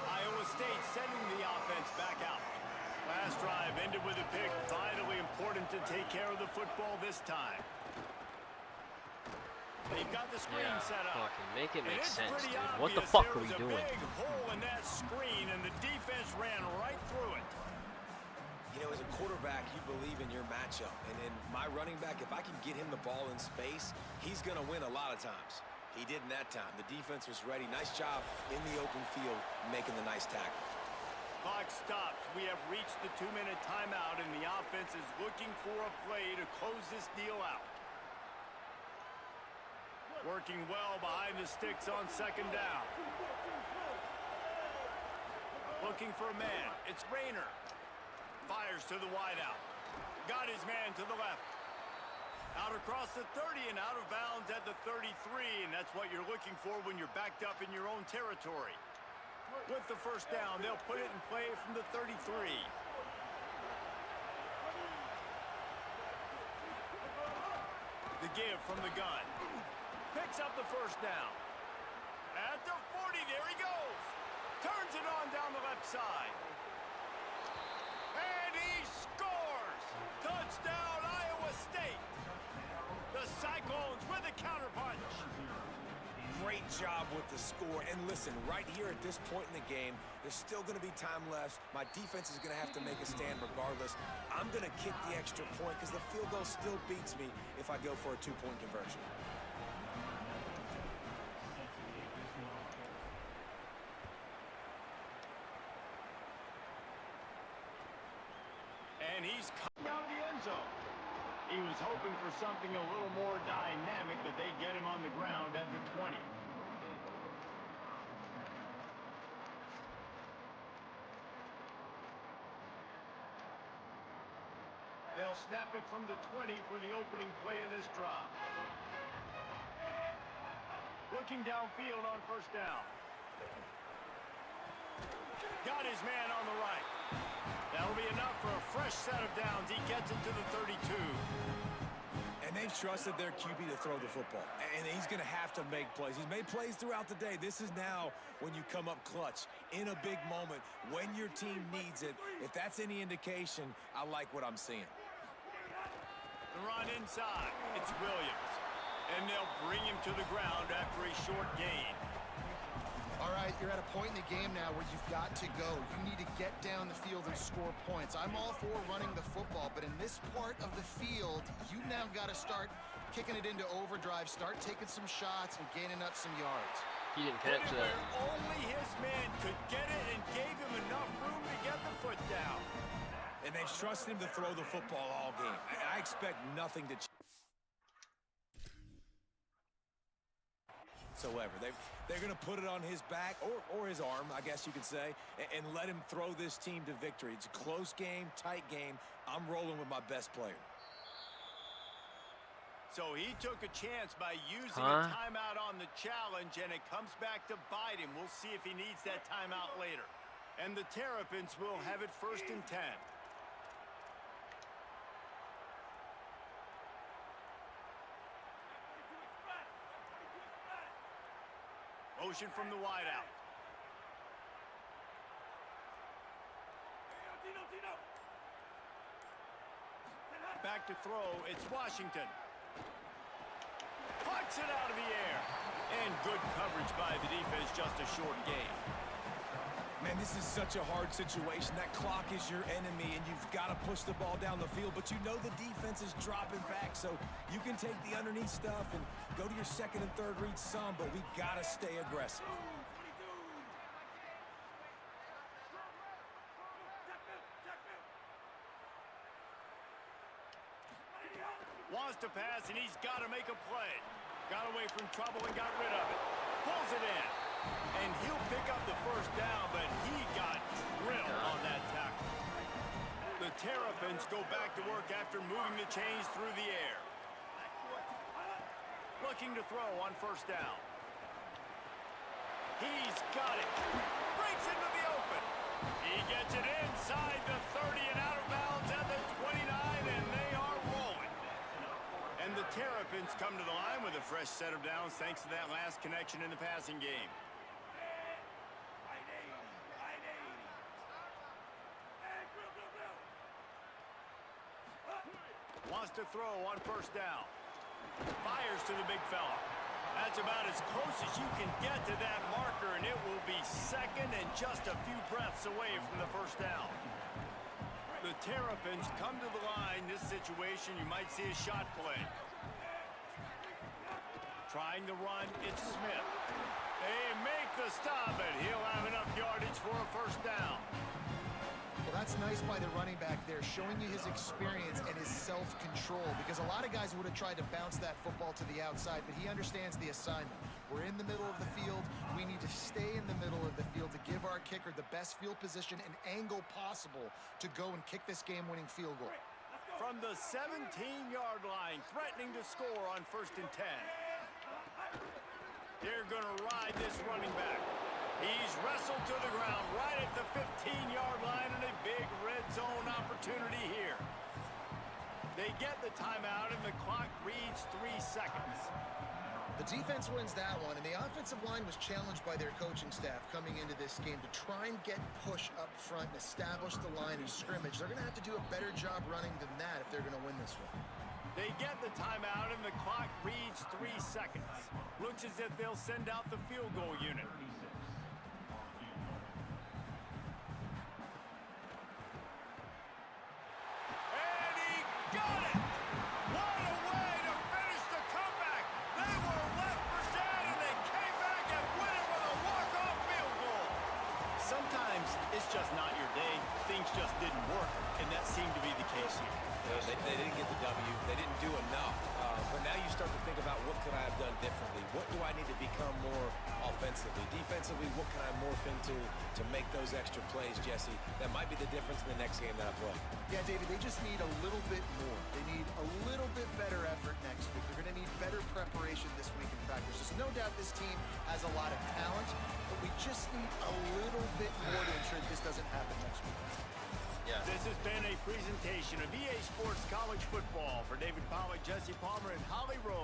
Iowa State sending the offense back out. Last drive ended with a pick. Vitally important to take care of the football this time. They've got the screen set up.
Fucking make it make sense, dude.
Obvious.
What the fuck are we doing?
There was a big hole in that screen, and the defense ran right through it.
You know, as a quarterback, you believe in your matchup. And in my running back, if I can get him the ball in space, he's going to win a lot of times. He did in that time. The defense was ready. Nice job in the open field making the nice tackle.
Clock stops. We have reached the 2-minute timeout, and the offense is looking for a play to close this deal out. Working well behind the sticks on second down. Looking for a man. It's Rayner. Fires to the wideout. Got his man to the left. Out across the 30 and out of bounds at the 33, and that's what you're looking for when you're backed up in your own territory. With the first down, they'll put it in play from the 33. The give from the gun. Picks up the first down. At the 40, there he goes. Turns it on down the left side. And he scores! Touchdown, Iowa State! The Cyclones with a counterpunch.
Great job with the score. And listen, right here at this point in the game, there's still going to be time left. My defense is going to have to make a stand regardless. I'm going to kick the extra point because the field goal still beats me if I go for a 2-point conversion.
And he's coming out of the end zone. He was hoping for something a little more dynamic, that they'd get him on the ground at the 20. They'll snap it from the 20 for the opening play of this drive. Looking downfield on first down. Got his man on the right. That'll be enough for a fresh set of downs. He gets it to the 32.
And they've trusted their QB to throw the football. And he's going to have to make plays. He's made plays throughout the day. This is now when you come up clutch in a big moment when your team needs it. If that's any indication, I like what I'm seeing.
The run inside. It's Williams. And they'll bring him to the ground after a short gain.
All right, you're at a point in the game now where you've got to go. You need to get down the field and score points. I'm all for running the football, but in this part of the field, you now got to start kicking it into overdrive, start taking some shots and gaining up some yards.
He didn't catch that.
Only his man could get it and gave him enough room to get the foot down.
And they've trusted him to throw the football all game. I expect nothing to change. Whatsoever. They're going to put it on his back or his arm, I guess you could say, and let him throw this team to victory. It's a close game, tight game. I'm rolling with my best player.
So he took a chance by using a timeout on the challenge, and it comes back to bite him. We'll see if he needs that timeout later. And the Terrapins will have it 1st and 10. Motion from the wideout. Back to throw. It's Washington. And good coverage by the defense, just a short gain.
Man, this is such a hard situation. That clock is your enemy, and you've got to push the ball down the field, but you know the defense is dropping back, so you can take the underneath stuff and go to your second and third read some, but we got to stay aggressive.
Wants to pass, and he's got to make a play. Got away from trouble and got rid of it. Pulls it in. And he'll pick up the first down, but he got drilled on that tackle. The Terrapins go back to work after moving the chains through the air. Looking to throw on first down. He's got it. Breaks into the open. He gets it inside the 30 and out of bounds at the 29, and they are rolling. And the Terrapins come to the line with a fresh set of downs thanks to that last connection in the passing game. Wants to throw on first down. Fires to the big fella. That's about as close as you can get to that marker, and it will be second and just a few breaths away from the first down. The Terrapins come to the line. This situation, you might see a shot play. Trying to run, it's Smith. They make the stop, and he'll have enough yardage for a first down.
Well, that's nice by the running back there, showing you his experience and his self-control, because a lot of guys would have tried to bounce that football to the outside, but he understands the assignment. We're in the middle of the field. We need to stay in the middle of the field to give our kicker the best field position and angle possible to go and kick this game-winning field goal.
From the 17-yard line, threatening to score on 1st and 10. They're going to ride this running back. He's wrestled to the ground right at the 15-yard line, and a big red zone opportunity here. They get the timeout, and the clock reads 3 seconds.
The defense wins that one, and the offensive line was challenged by their coaching staff coming into this game to try and get push up front and establish the line of scrimmage. They're going to have to do a better job running than that if they're going to win this one.
They get the timeout, and the clock reads 3 seconds. Looks as if they'll send out the field goal unit. And he got it! What a way to finish the comeback! They were left for dead, and they came back and win it with a walk-off field goal. Sometimes it's just not your day. Things just didn't work, and that seemed to be the case here.
They didn't get the W. They didn't do enough. But now you start to think about, what could I have done differently? What do I need to become more offensively? Defensively, what can I morph into to make those extra plays, Jesse? That might be the difference in the next game that I play.
Yeah, David, they just need a little bit more. They need a little bit better effort next week. They're going to need better preparation this week in practice. There's no doubt this team has a lot of talent, but we just need a little bit more to ensure this doesn't happen next week.
Yeah.
This has been a presentation of EA Sports College Football. For David Pollack, Jesse Palmer, and Holly Rowe.